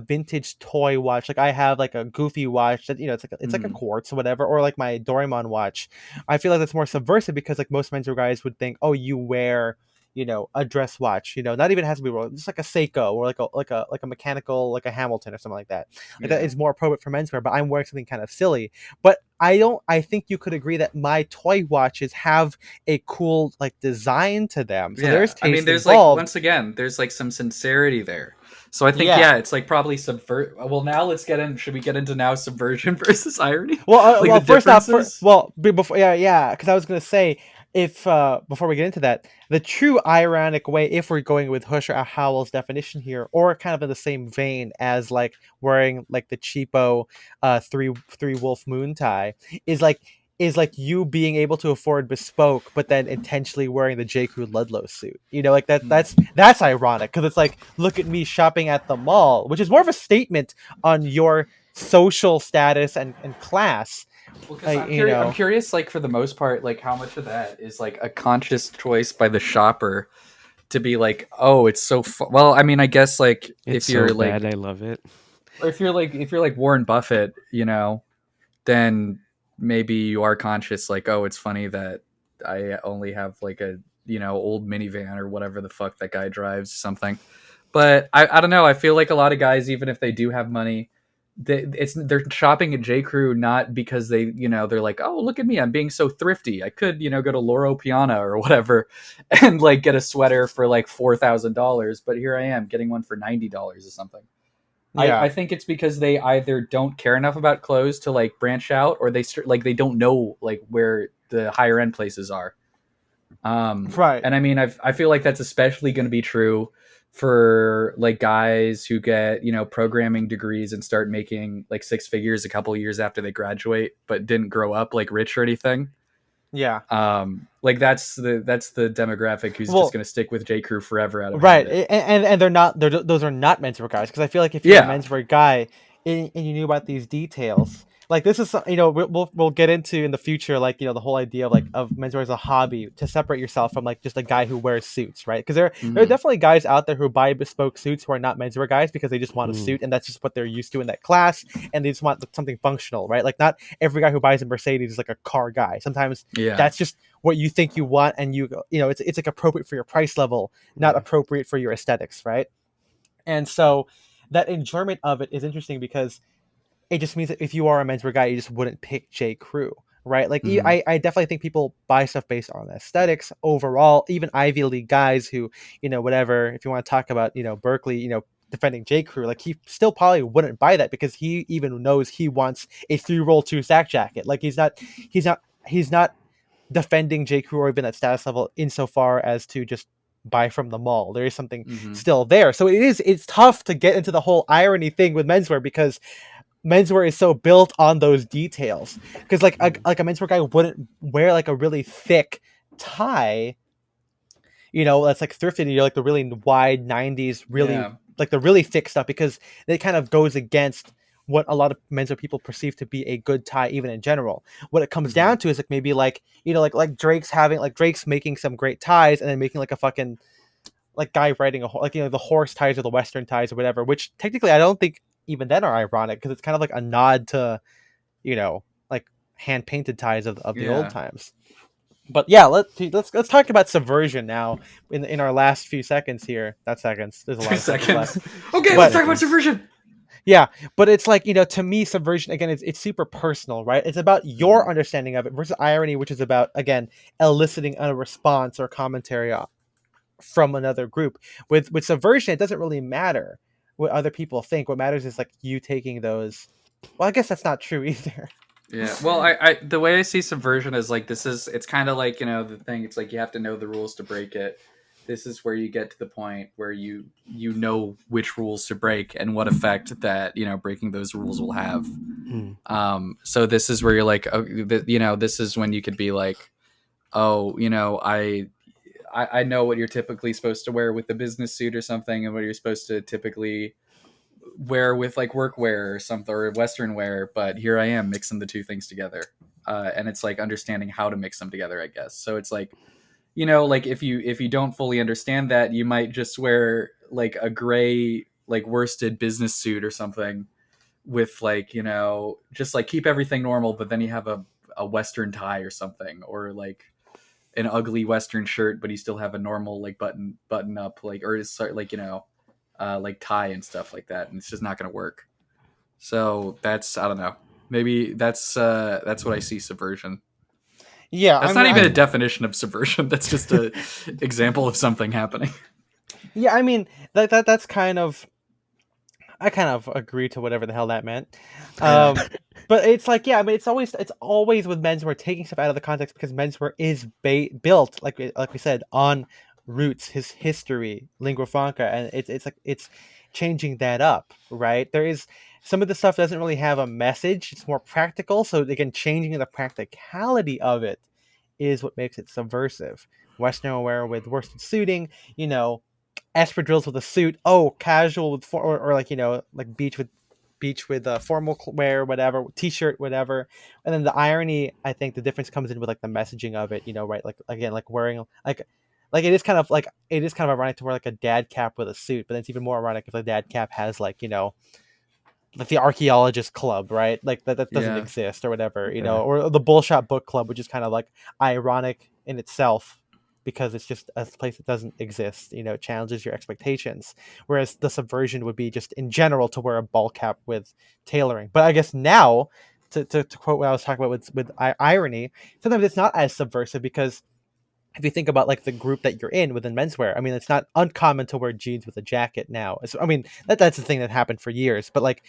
vintage toy watch. Like I have like a Goofy watch that it's like a Mm. quartz or whatever, or like my Doraemon watch. I feel like that's more subversive because like most menswear guys would think, oh, you wear a dress watch, not even has to be rolled, just like a Seiko or like a mechanical, like a Hamilton or something like that. Like that Yeah. is more appropriate for menswear, but I'm wearing something kind of silly. But I think you could agree that my toy watches have a cool like design to them. So Yeah. there's I mean, taste there's like, involved. once again, there's like some sincerity there. So I think, Yeah. yeah, it's like probably subvert. Well, now let's get in. Should we get into now subversion versus irony? Like the First off, differences? before, yeah, because I was gonna say, if before we get into that, the true ironic way, if we're going with Hush or Howell's definition here, or kind of in the same vein as like wearing like the cheapo three wolf moon tie, is like you being able to afford bespoke, but then intentionally wearing the J. Crew Ludlow suit. Like that. Hmm. That's ironic because it's like, look at me shopping at the mall, which is more of a statement on your social status and class. Well, because I'm curious. I'm curious, like for the most part, like how much of that is like a conscious choice by the shopper to be like, oh, it's so well. I mean, I guess like It's if you're so like, bad. I love it. or if you're like Warren Buffett, then maybe you are conscious, like, oh, it's funny that I only have like a old minivan or whatever the fuck that guy drives, something. But I don't know. I feel like a lot of guys, even if they do have money, they're shopping at J. Crew not because they're like, oh, look at me, I'm being so thrifty. I could go to Loro Piana or whatever and like get a sweater for like $4,000, but here I am getting one for $90 or something. I Yeah. think it's because they either don't care enough about clothes to like branch out, or they don't know like where the higher end places are. Right. And I mean, I feel like that's especially going to be true for like guys who get programming degrees and start making like six figures a couple years after they graduate, but didn't grow up like rich or anything. Yeah. Like that's the demographic who's just Well, going to stick with J. Crew forever out of right, habit. and those are not menswear guys, because I feel like if you're a Yeah. menswear guy and you knew about these details, like this is we'll get into in the future, like the whole idea of like of menswear as a hobby to separate yourself from like just a guy who wears suits, right? Because there are Hmm. definitely guys out there who buy bespoke suits who are not menswear guys because they just want a Mm. suit and that's just what they're used to in that class, and they just want something functional, right? Like not every guy who buys a Mercedes is like a car guy. Sometimes Yeah. that's just what you think you want, and it's like appropriate for your price level, not appropriate for your aesthetics, right? And so that enjoyment of it is interesting because it just means that if you are a menswear guy, you just wouldn't pick J. Crew, right? Like Hmm. I definitely think people buy stuff based on aesthetics overall. Even Ivy League guys who, whatever. If you want to talk about, Berkeley, defending J. Crew, like he still probably wouldn't buy that because he even knows he wants a 3-roll 2-stack jacket. Like he's not defending J. Crew or even at status level insofar as to just buy from the mall. There is something Hmm. still there. So it's tough to get into the whole irony thing with menswear because menswear is so built on those details. Because like a menswear guy wouldn't wear like a really thick tie, that's like thrifted, like the really wide 90s, really Yeah. like the really thick stuff, because it kind of goes against what a lot of menswear people perceive to be a good tie, even in general. What it comes Hmm. down to is like maybe like like Drake's making some great ties and then making like a fucking like guy riding like the horse ties or the western ties or whatever, which technically I don't think even then are ironic because it's kind of like a nod to like hand painted ties of the old Yeah. times. But yeah, let's talk about subversion now in our last few seconds here. Not seconds. There's a lot Two of seconds left. seconds. Okay, let's But talk about Seconds. subversion. yeah, but it's like, to me, subversion, again, it's super personal, right? It's about your Hmm. understanding of it versus irony, which is about, again, eliciting a response or commentary from another group. With subversion, it doesn't really matter what other people think. What matters is like you taking those. Well, I guess that's not true either. Yeah. Well, I the way I see subversion is like it's kind of like the thing. It's like you have to know the rules to break it. This is where you get to the point where you know which rules to break and what effect that breaking those rules will have. Mm. So this is where you're like, oh, this is when you could be like, oh, I know what you're typically supposed to wear with the business suit or something, and what you're supposed to typically wear with like workwear or something or Western wear. But here I am mixing the two things together, and it's like understanding how to mix them together, I guess. So it's like, like if you don't fully understand that, you might just wear like a gray like worsted business suit or something with like, just like keep everything normal, but then you have a Western tie or something, or like an ugly Western shirt, but you still have a normal like button up like, or it's like, like tie and stuff like that, and it's just not going to work. So that's, I don't know, maybe that's what I see subversion. Yeah, That's not even a definition of subversion. That's just a example of something happening. Yeah, I mean that's kind of, I kind of agree to whatever the hell that meant. But it's like, yeah, I mean, it's always with menswear taking stuff out of the context, because menswear is built, like we said, on roots, his history, lingua franca, and it's like it's changing that up, right? There is some of the stuff doesn't really have a message; it's more practical. So again, changing the practicality of it is what makes it subversive. Western wear with worsted suiting, espadrilles with a suit. Oh, casual with or like, like beach with formal wear, whatever, t-shirt, whatever. And then the irony, I think the difference comes in with like the messaging of it, right? Like again, like wearing like it is kind of ironic to wear like a dad cap with a suit, but then it's even more ironic if the dad cap has like, like the archaeologist club, right? Like that doesn't Yeah. exist or whatever, or the bullshot book club, which is kind of like ironic in itself because it's just a place that doesn't exist, it challenges your expectations. Whereas the subversion would be just in general to wear a ball cap with tailoring. But I guess now, to quote what I was talking about with irony, sometimes it's not as subversive, because if you think about like the group that you're in within menswear, I mean, it's not uncommon to wear jeans with a jacket now. I mean, that's the thing that happened for years. But like,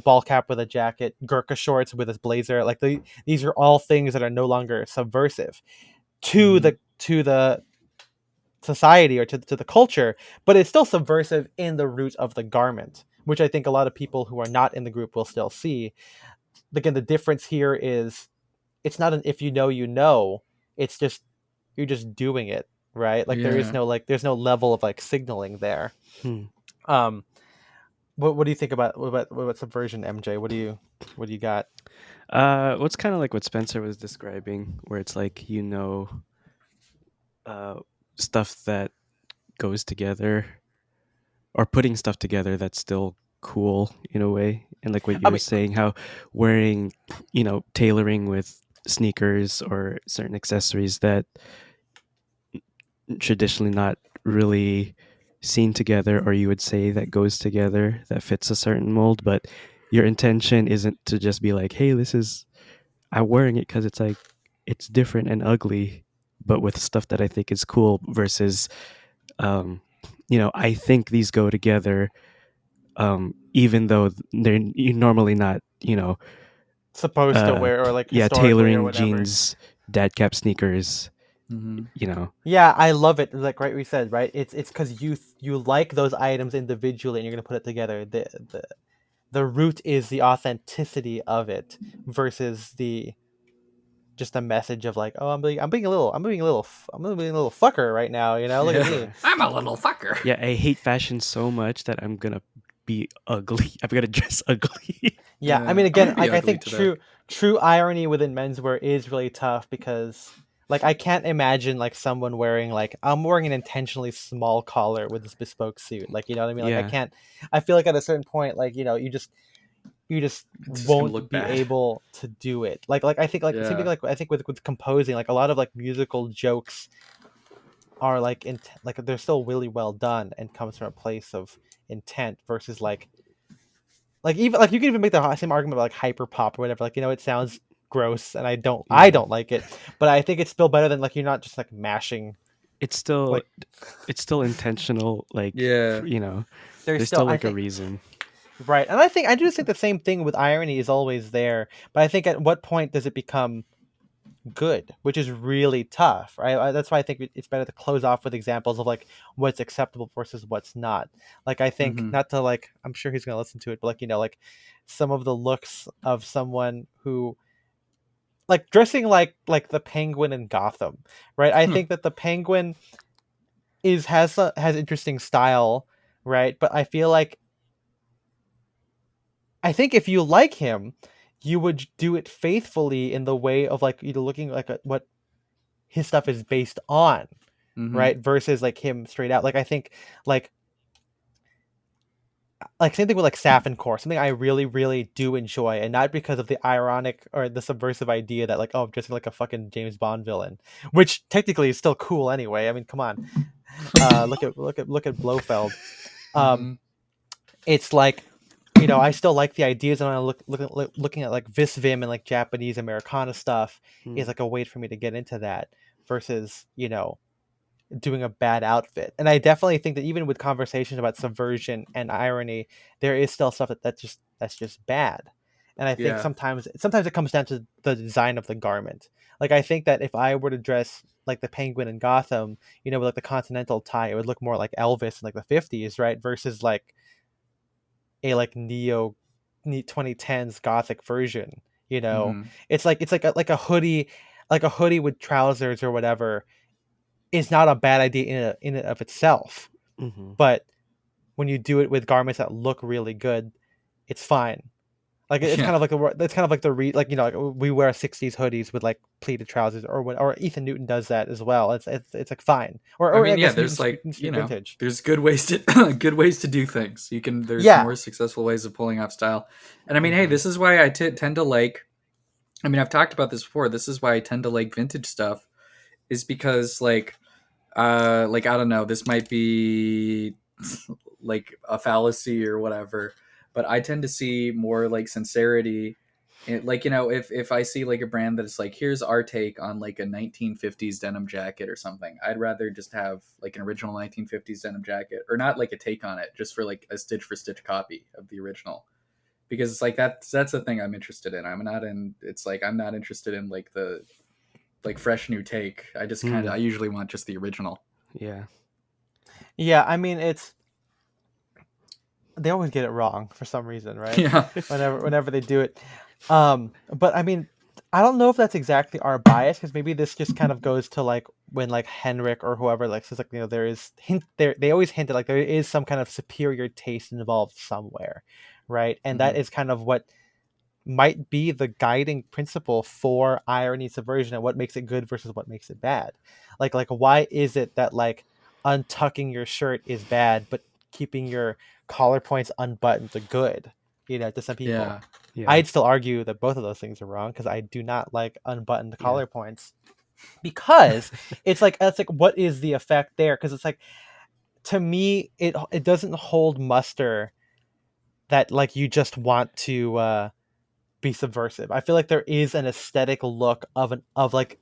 ball cap with a jacket, Gurkha shorts with a blazer, like these are all things that are no longer subversive to the society or to the culture, but it's still subversive in the root of the garment, which I think a lot of people who are not in the group will still see. Again, the difference here is it's not an if it's just you're just doing it, right? Like there is no there's no level of like signaling there. um what do you think about subversion, MJ? What do you got? What's kind of like what Spencer was describing, where it's like, stuff that goes together, or putting stuff together that's still cool in a way. And like what you were saying, how wearing, tailoring with sneakers or certain accessories that traditionally not really seen together, or you would say that goes together, that fits a certain mold, but your intention isn't to just be like, hey, I'm wearing it because it's like it's different and ugly, but with stuff that I think is cool, versus I think these go together, even though they're normally not, supposed to wear, or like tailoring or whatever. jeans, dad cap sneakers. Yeah, I love it. Like we said, right? It's because you like those items individually, and you're gonna put it together. The root is the authenticity of it versus the just a message of like, oh, I'm being a little fucker right now, look at me. I'm a little fucker. Yeah, I hate fashion so much that I'm gonna be ugly. I'm gonna dress ugly. Yeah, I mean, again, like I think true irony within menswear is really tough, because like I can't imagine like someone wearing like, I'm wearing an intentionally small collar with this bespoke suit, like, you know what I mean? Like I can't. I feel like at a certain point, like, you just won't be able to do it. Like I think like same thing, like I think with composing, like a lot of like musical jokes are like like they're still really well done and comes from a place of intent, versus like even like you can even make the same argument about like hyper pop or whatever, like, it sounds gross and I don't like it, but I think it's still better than like you're not just like mashing. It's still like it's still intentional, like there's still like a reason. Right. And I do think the same thing with irony is always there, but I think at what point does it become good, which is really tough, right? That's why I think it's better to close off with examples of like what's acceptable versus what's not. Like I think not to like, I'm sure he's gonna listen to it, but like, like some of the looks of someone who like dressing like the Penguin in Gotham, right? I think that the Penguin has interesting style, right? But I feel like I think if you like him, you would do it faithfully in the way of like looking like what his stuff is based on, right? Versus like him straight out. Like I think like same thing with like Saf and Core, something I really, really do enjoy, and not because of the ironic or the subversive idea that like, oh, I'm just like a fucking James Bond villain, which technically is still cool anyway. I mean, come on, look at Blofeld. It's like, I still like the ideas, and I looking at like Visvim and like Japanese Americana stuff is like a way for me to get into that versus doing a bad outfit. And I definitely think that even with conversations about subversion and irony, there is still stuff that's just bad. And I think Yeah. sometimes it comes down to the design of the garment. Like I think that if I were to dress like the Penguin in Gotham, with like the Continental tie, it would look more like Elvis in like the 50s, right? Versus like a like neo 2010s gothic version. It's like a hoodie, like a hoodie with trousers or whatever is not a bad idea in and of itself. But when you do it with garments that look really good, it's fine. Like it's kind of like like we wear 60s hoodies with like pleated trousers, or Ethan Newton does that as well. It's like fine. Or I guess there's like, Newton Street Vintage. there's good ways to do things. There's Yeah. more successful ways of pulling off style. And I mean, hey, this is why I tend to like, I mean, I've talked about this before. This is why I tend to like vintage stuff, is because like I don't know, this might be like a fallacy or whatever, but I tend to see more like sincerity in, like, if I see like a brand that is like, here's our take on like a 1950s denim jacket or something, I'd rather just have like an original 1950s denim jacket, or not like a take on it, just for like a stitch for stitch copy of the original, because it's like that's the thing I'm interested in. I'm not interested in like the like fresh new take. I just I usually want just the original. Yeah, I mean, they always get it wrong for some reason, right? Yeah. Whenever they do it. But I mean, I don't know if that's exactly our bias, because maybe this just kind of goes to like when like Henrik or whoever like says like, there is they always hint at like there is some kind of superior taste involved somewhere, right? And that is kind of what might be the guiding principle for irony subversion and what makes it good versus what makes it bad. Like why is it that like untucking your shirt is bad, but keeping your collar points unbuttoned are good, to some people? I'd still argue that both of those things are wrong, because I do not like unbuttoned collar points, because it's like what is the effect there? Because it's like, to me, it doesn't hold muster that like you just want to be subversive. I feel like there is an aesthetic look of like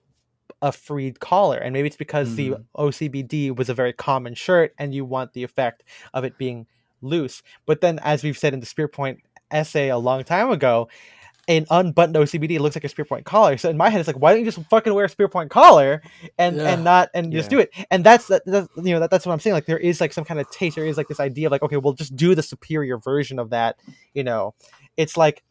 a freed collar, and maybe it's because the OCBD was a very common shirt and you want the effect of it being loose. But then, as we've said in the Spear Point essay a long time ago, an unbuttoned OCBD looks like a Spear Point collar. So in my head, it's like, why don't you just fucking wear a Spear Point collar and just do it? And that's that's what I'm saying. Like, there is like some kind of taste. There is like this idea of like, okay, we'll just do the superior version of that. It's like,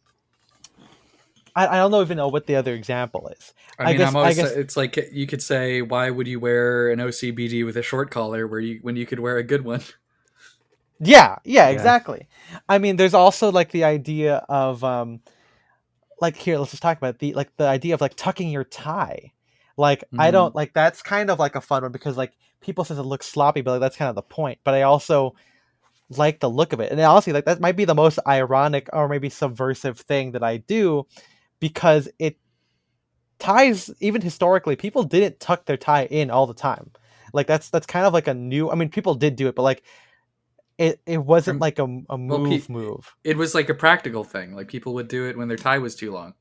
I don't even know what the other example is. I guess it's like, you could say, why would you wear an OCBD with a short collar when you could wear a good one? Yeah, exactly. I mean, there's also like the idea of like, here, let's just talk about the idea of like tucking your tie. Like, I don't like, that's kind of like a fun one, because like people says it looks sloppy, but like, that's kind of the point. But I also like the look of it, and honestly, like, that might be the most ironic or maybe subversive thing that I do, because it ties, even historically, people didn't tuck their tie in all the time. Like, that's kind of like a new, I mean, people did do it, but like it wasn't like a move. It was like a practical thing. Like, people would do it when their tie was too long.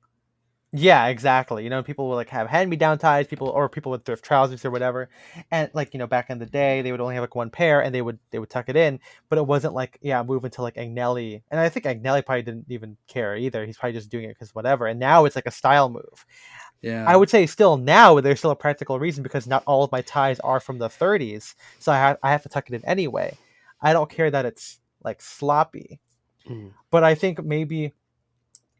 Yeah, exactly. People would like have hand-me-down ties, people with thrift trousers or whatever, and like, back in the day, they would only have like one pair, and they would tuck it in, but it wasn't like, move until like Agnelli, and I think Agnelli probably didn't even care either. He's probably just doing it because whatever. And now it's like a style move. Yeah, I would say still now there's still a practical reason, because not all of my ties are from the 30s, so I have to tuck it in anyway. I don't care that it's like sloppy, but I think maybe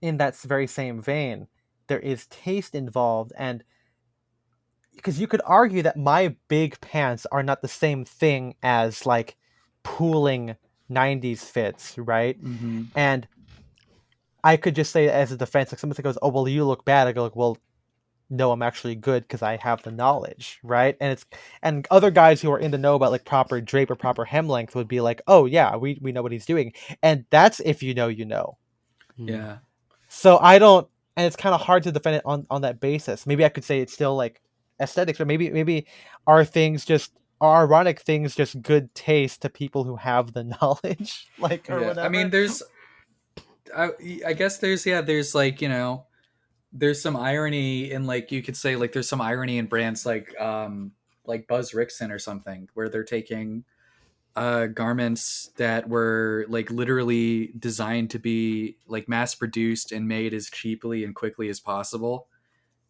in that very same vein, there is taste involved, and because you could argue that my big pants are not the same thing as like pooling 90s fits, right? Mm-hmm. And I could just say as a defense, like somebody goes, "Oh, well, you look bad." I go, like, "Well, no, I'm actually good because I have the knowledge, right?" And other guys who are in the know about like proper drape or proper hem length would be like, "Oh yeah, we know what he's doing," and that's if you know, you know. Mm. Yeah. So I don't, and it's kind of hard to defend it on that basis. Maybe I could say it's still like aesthetics, but maybe are ironic things just good taste to people who have the knowledge, like or Yeah. I mean, whatever. I guess there's like, there's some irony in, like, you could say, like, there's some irony in brands like Buzz Rickson or something, where they're taking garments that were like literally designed to be like mass produced and made as cheaply and quickly as possible,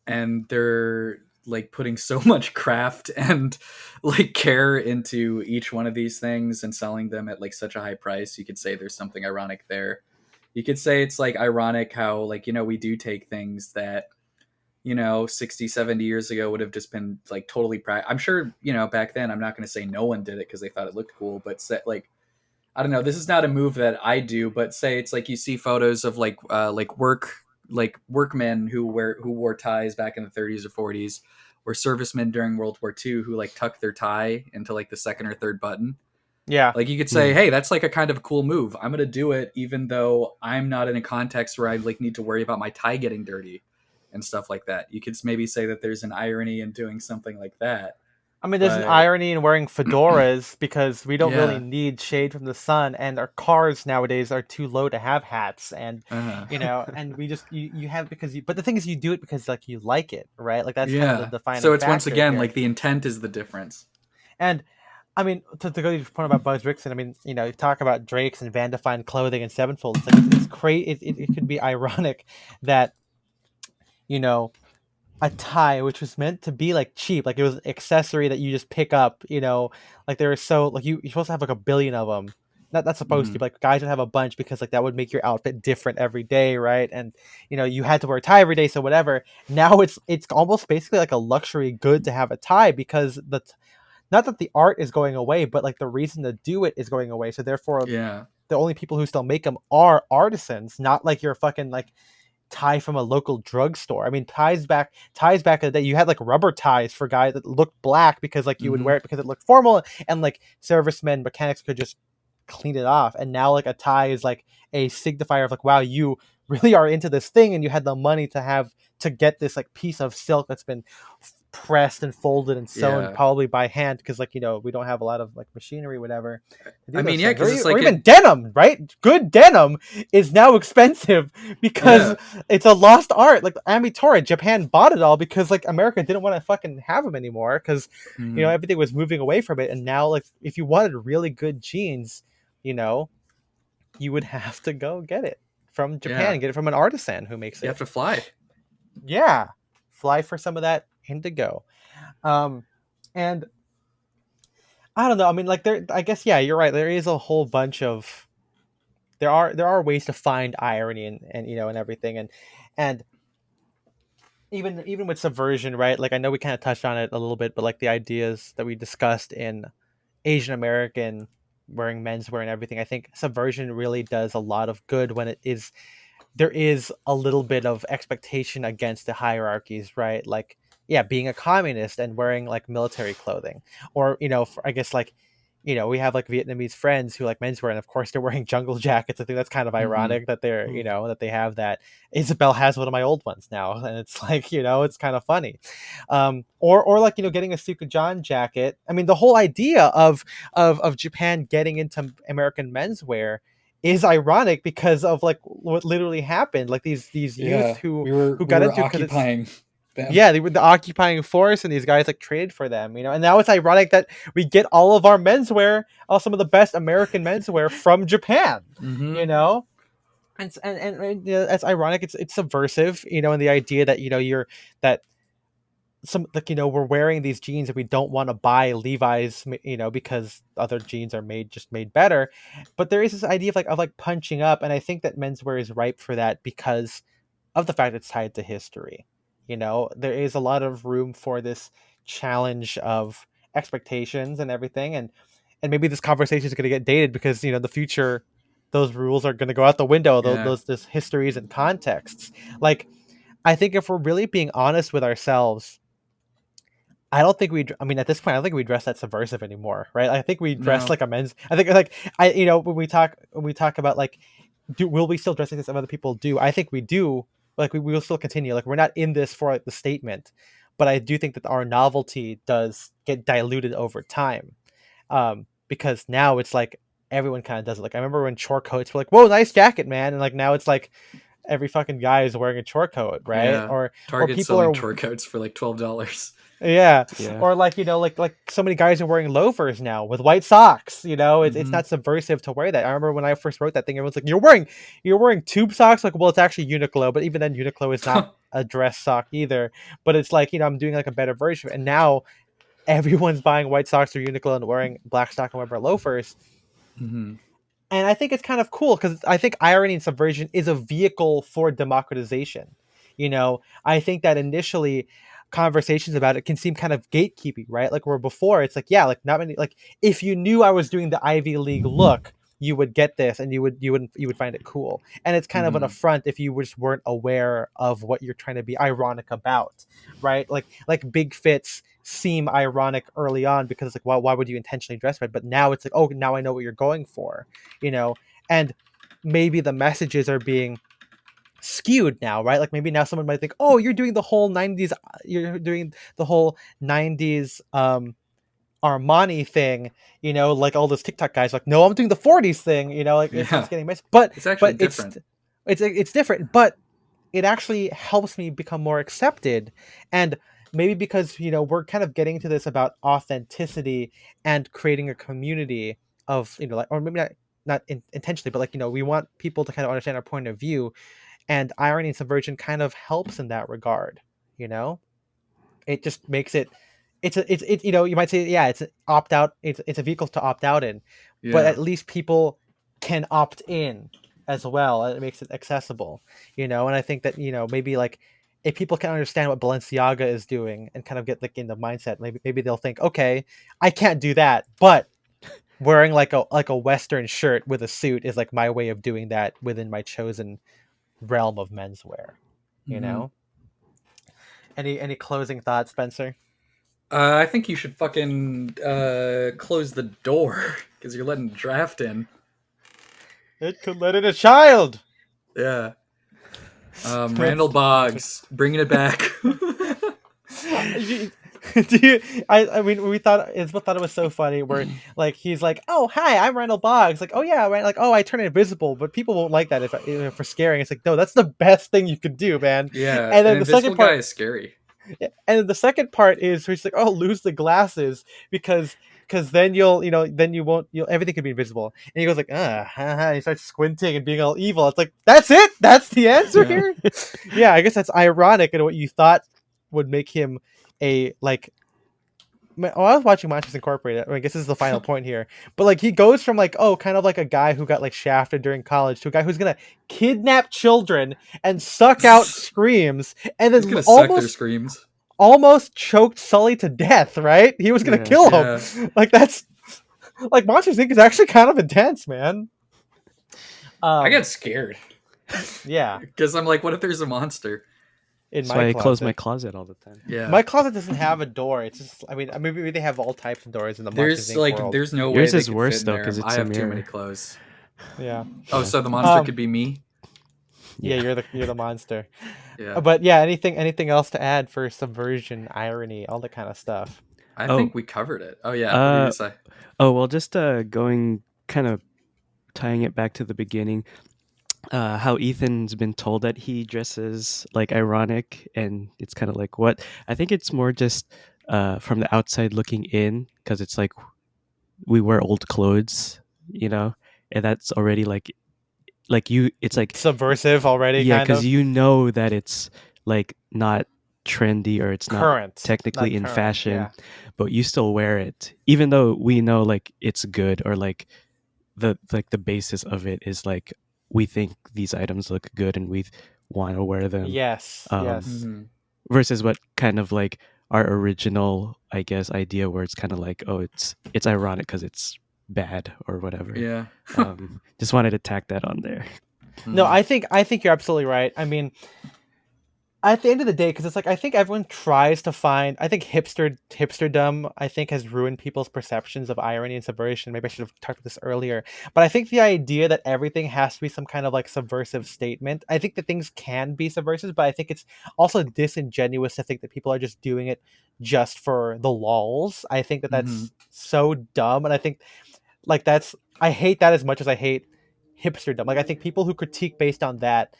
and they're like putting so much craft and like care into each one of these things and selling them at like such a high price. You could say there's something ironic there. You could say it's like ironic how, like, we do take things that 60, 70 years ago would have just been like totally I'm sure, back then, I'm not going to say no one did it because they thought it looked cool, but like, I don't know, this is not a move that I do, but say it's like you see photos of like workmen who wore ties back in the 30s or 40s, or servicemen during World War II who like tucked their tie into like the second or third button. Yeah, Like, you could say, Mm. hey, that's like a kind of cool move. I'm going to do it even though I'm not in a context where I like need to worry about my tie getting dirty and stuff like that. You could maybe say that there's an irony in doing something like that. I mean, there's an But irony in wearing fedoras because we don't really yeah. need shade from the sun, and our cars nowadays are too low to have hats, and Uh-huh. and we just you have because you. But the thing is, you do it because like you like it, right? Like that's kind of the Yeah. defining So it's once factor again here. like the intent is the difference. And I mean, to go to your point about Buzz Rickson, I mean, you talk about Drake's and Van Define clothing and Sevenfold. It's like it's crazy. It could be ironic that you know a tie which was meant to be like cheap, like it was an accessory that you just pick up, like there are so like you're supposed to have like a billion of them. Not supposed Mm-hmm. to, but like guys would have a bunch because like that would make your outfit different every day, right? And you had to wear a tie every day, so whatever. Now it's almost basically like a luxury good to have a tie because not that the art is going away, but like the reason to do it is going away. So therefore, Yeah. the only people who still make them are artisans, not like your fucking like tie from a local drugstore. I mean, ties back in the day, you had like rubber ties for guys that looked black because like you would Mm-hmm. wear it because it looked formal, and like servicemen, mechanics could just clean it off. And now like a tie is like a signifier of like, wow, you really are into this thing, and you had the money to get this like piece of silk that's been pressed and folded and sewn Yeah. probably by hand because like we don't have a lot of like machinery whatever to do I mean, those yeah, things, because it's or like even it. denim, right? Good denim is now expensive because Yeah. it's a lost art. Like Amitora, Japan bought it all because like America didn't want to fucking have them anymore because Mm-hmm. everything was moving away from it. And now like if you wanted really good jeans, you know, you would have to go get it from Yeah. Japan, get it from an artisan who makes You have it. to fly. Yeah, fly for some of that indigo. Um, and I don't know. I mean, like there, I guess yeah, you're right. There is a whole bunch of there are ways to find irony and and everything and even with subversion, right? Like I know we kind of touched on it a little bit, but like the ideas that we discussed in Asian American wearing menswear and everything, I think subversion really does a lot of good when there is a little bit of expectation against the hierarchies, right? Like, yeah, being a communist and wearing like military clothing, or I guess like, we have like Vietnamese friends who like menswear, and of course they're wearing jungle jackets. I think that's kind of Mm-hmm. ironic that they're, Mm. that they have that. Isabel has one of my old ones now, and it's like, it's kind of funny, or like getting a Suka John jacket. I mean, the whole idea of Japan getting into American menswear is ironic because of like what literally happened, like these youth Yeah. who We got were into it because it's occupying them. yeah, they were the occupying force, and these guys like traded for them, and now it's ironic that we get all of our menswear, all some of the best American menswear from Japan, you Mm-hmm. know and that's ironic. It's subversive, and the idea that you're that some like we're wearing these jeans and we don't want to buy Levi's, because other jeans are made better. But there is this idea of like punching up, and I think that menswear is ripe for that because of the fact it's tied to history. There is a lot of room for this challenge of expectations and everything, and maybe this conversation is going to get dated because the future, those rules are going to go out the window. Those histories and contexts. Like, I think if we're really being honest with ourselves, I don't think I mean, at this point, I don't think we dress that subversive anymore, right? I think we dress like a men's. I think like when we talk about like, will we still dress like this? If other people do, I think we do. Like we will still continue. Like we're not in this for like the statement, but I do think that our novelty does get diluted over time, because now it's like everyone kind of does it. Like I remember when chore coats were like, "Whoa, nice jacket, man," and like now it's like every fucking guy is wearing a chore coat, right? Yeah. Or Target people selling are chore coats for like $12. yeah. Yeah. Or like like so many guys are wearing loafers now with white socks. It's not subversive to wear that. I remember when I first wrote that thing, everyone's like, you're wearing tube socks. Like, well, it's actually Uniqlo, but even then, Uniqlo is not a dress sock either. But it's like I'm doing like a better version, and now everyone's buying white socks or Uniqlo and wearing black stock and Weber loafers. Mm-hmm. And I think it's kind of cool because I think Irony and Subversion is a vehicle for democratization. I think that initially conversations about it can seem kind of gatekeeping, right? Like where before it's like, yeah, like not many, like if you knew I was doing the Ivy League look, you would get this and you would find it cool. And it's kind of an affront if you just weren't aware of what you're trying to be ironic about, right? Like big fits seem ironic early on because it's like, why would you intentionally dress right? But now it's like, oh, now I know what you're going for, and maybe the messages are being skewed now, right? Like maybe now someone might think, oh, you're doing the whole 90s, Armani thing, like all those TikTok guys, like, no, I'm doing the 40s thing, like it's getting messed. But it's actually different. It's different, but it actually helps me become more accepted. And maybe because we're kind of getting to this about authenticity and creating a community of like, or maybe not intentionally, but like we want people to kind of understand our point of view, and Irony and Subversion kind of helps in that regard. It just makes it it's you might say, yeah, it's an opt out, it's a vehicle to opt out in, but at least people can opt in as well. It makes it accessible, and I think that maybe like if people can understand what Balenciaga is doing and kind of get like in the mindset, maybe they'll think, okay, I can't do that, but wearing like a Western shirt with a suit is like my way of doing that within my chosen realm of menswear. Any closing thoughts, Spencer? I think you should fucking close the door because you're letting draft in. It could let in a child. Yeah. Randall Boggs, bringing it back. I mean, Isabel thought it was so funny where like he's like, oh hi, I'm Randall Boggs, like, oh yeah, right, like, oh, I turn invisible, but people won't like that if for scaring. It's like, no, that's the best thing you could do, man. Yeah, and then the second part is scary. And the second part is where he's like, oh, lose the glasses because then then you won't, everything could be invisible. And he goes like, he starts squinting and being all evil. It's like, that's it, that's the answer here. Yeah, I guess that's ironic in what you thought would make him a like. I was watching Monsters Incorporated. I guess this is the final point here, but like he goes from like, oh, kind of like a guy who got like shafted during college to a guy who's gonna kidnap children and suck out screams, and then suck their screams. Almost choked Sully to death. Right? He was gonna kill him. Like that's like Monsters Inc. is actually kind of intense, man. I get scared. Yeah, because I'm like, what if there's a monster? That's why I close my closet all the time. Yeah, my closet doesn't have a door. It's just, I mean, maybe they have all types of doors in the Monsters Inc. world. There's no Yours way is worse though because I have too many clothes. Yeah. Oh, so the monster could be me. Yeah, you're the monster. Yeah. But yeah, anything else to add for Subversion, Irony, all that kind of stuff? I think we covered it. Oh yeah. What did you say? Oh well, just going kind of tying it back to the beginning. How Ethan's been told that he dresses like ironic, and it's kind of like, what? I think it's more just from the outside looking in, because it's like we wear old clothes, and that's already like you. It's like subversive already. Yeah, because that it's like not trendy or it's current, not technically in fashion, yeah. But you still wear it, even though we know like it's good, or like the basis of it is like, we think these items look good and we want to wear them. Yes. Versus what kind of like our original, I guess, idea where it's kind of like, oh, it's ironic because it's bad or whatever. Yeah. Just wanted to tack that on there. No, I think you're absolutely right. I mean, at the end of the day, because it's like I think everyone tries to find. I think hipsterdom, I think, has ruined people's perceptions of irony and subversion. Maybe I should have talked about this earlier, but I think the idea that everything has to be some kind of like subversive statement. I think that things can be subversive, but I think it's also disingenuous to think that people are just doing it just for the lulz. I think that that's so dumb, and I think like I hate that as much as I hate hipsterdom. Like I think people who critique based on that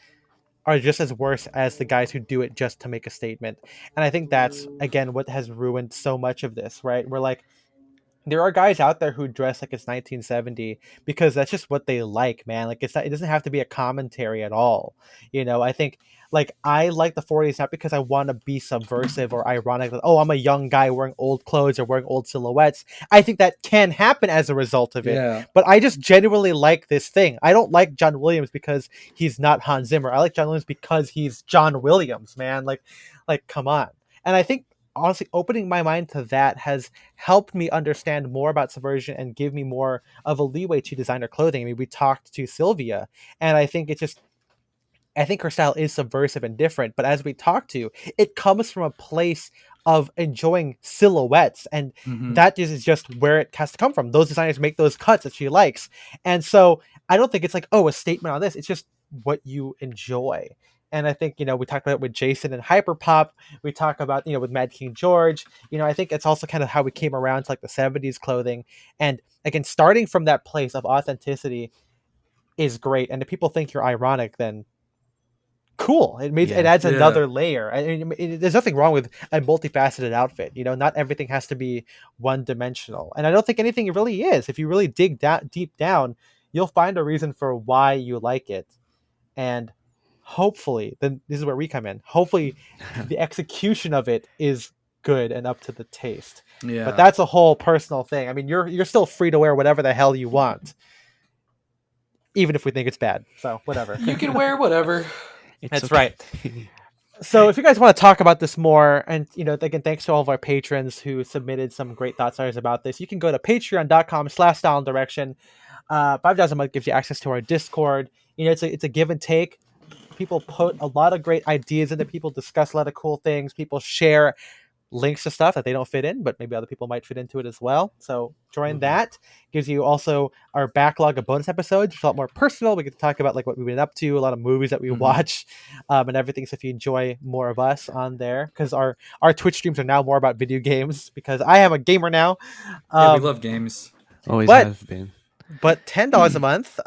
are just as worse as the guys who do it just to make a statement. And I think that's again what has ruined so much of this, right? We're like, there are guys out there who dress like it's 1970 because that's just what they like, man. Like it doesn't have to be a commentary at all. I think like I like the 40s not because I want to be subversive or ironic. Like, oh, I'm a young guy wearing old clothes or wearing old silhouettes. I think that can happen as a result of it. Yeah. But I just genuinely like this thing. I don't like John Williams because he's not Hans Zimmer. I like John Williams because he's John Williams, man. Like come on. And I think honestly opening my mind to that has helped me understand more about subversion and give me more of a leeway to designer clothing. I mean, we talked to Sylvia, and I think I think her style is subversive and different, but as we talked to, it comes from a place of enjoying silhouettes, and that is just where it has to come from. Those designers make those cuts that she likes, and so I don't think it's like, oh, a statement on this. It's just what you enjoy. And I think, we talked about it with Jason and Hyperpop. We talk about, with Mad King George. I think it's also kind of how we came around to like the 70s clothing. And again, starting from that place of authenticity is great. And if people think you're ironic, then cool. It adds another layer. I mean, there's nothing wrong with a multifaceted outfit. Not everything has to be one dimensional. And I don't think anything really is. If you really dig deep down, you'll find a reason for why you like it. And hopefully, then this is where we come in. Hopefully, the execution of it is good and up to the taste. Yeah. But that's a whole personal thing. I mean, you're still free to wear whatever the hell you want, even if we think it's bad. So whatever. You can wear whatever. That's okay. Right. So if you guys want to talk about this more, and again, thanks to all of our patrons who submitted some great thought stories about this, you can go to patreon.com/styleanddirection. $5 a month gives you access to our Discord. It's a give and take. People put a lot of great ideas in it. People discuss a lot of cool things. People share links to stuff that they don't fit in, but maybe other people might fit into it as well. So join that. Gives you also our backlog of bonus episodes, which is a lot more personal. We get to talk about like what we've been up to, a lot of movies that we watch, and everything. So if you enjoy more of us on there, because our Twitch streams are now more about video games, because I am a gamer now. Yeah, we love games. Always have been. But $10 a month,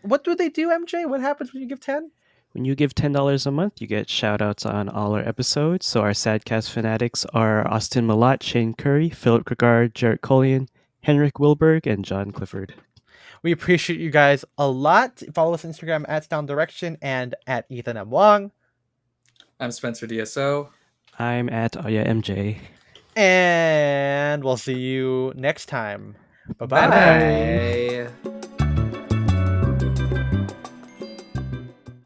what do they do, MJ? What happens when you give 10? When you give $10 a month, you get shout-outs on all our episodes. So our Sadcast fanatics are Austin Malat, Shane Curry, Philip Gregard, Jarrett Collian, Henrik Wilberg, and John Clifford. We appreciate you guys a lot. Follow us on Instagram at @StownDirection and at Ethan M. Wong. I'm Spencer DSO. I'm at Aya MJ. And we'll see you next time. Bye-bye. Bye-bye.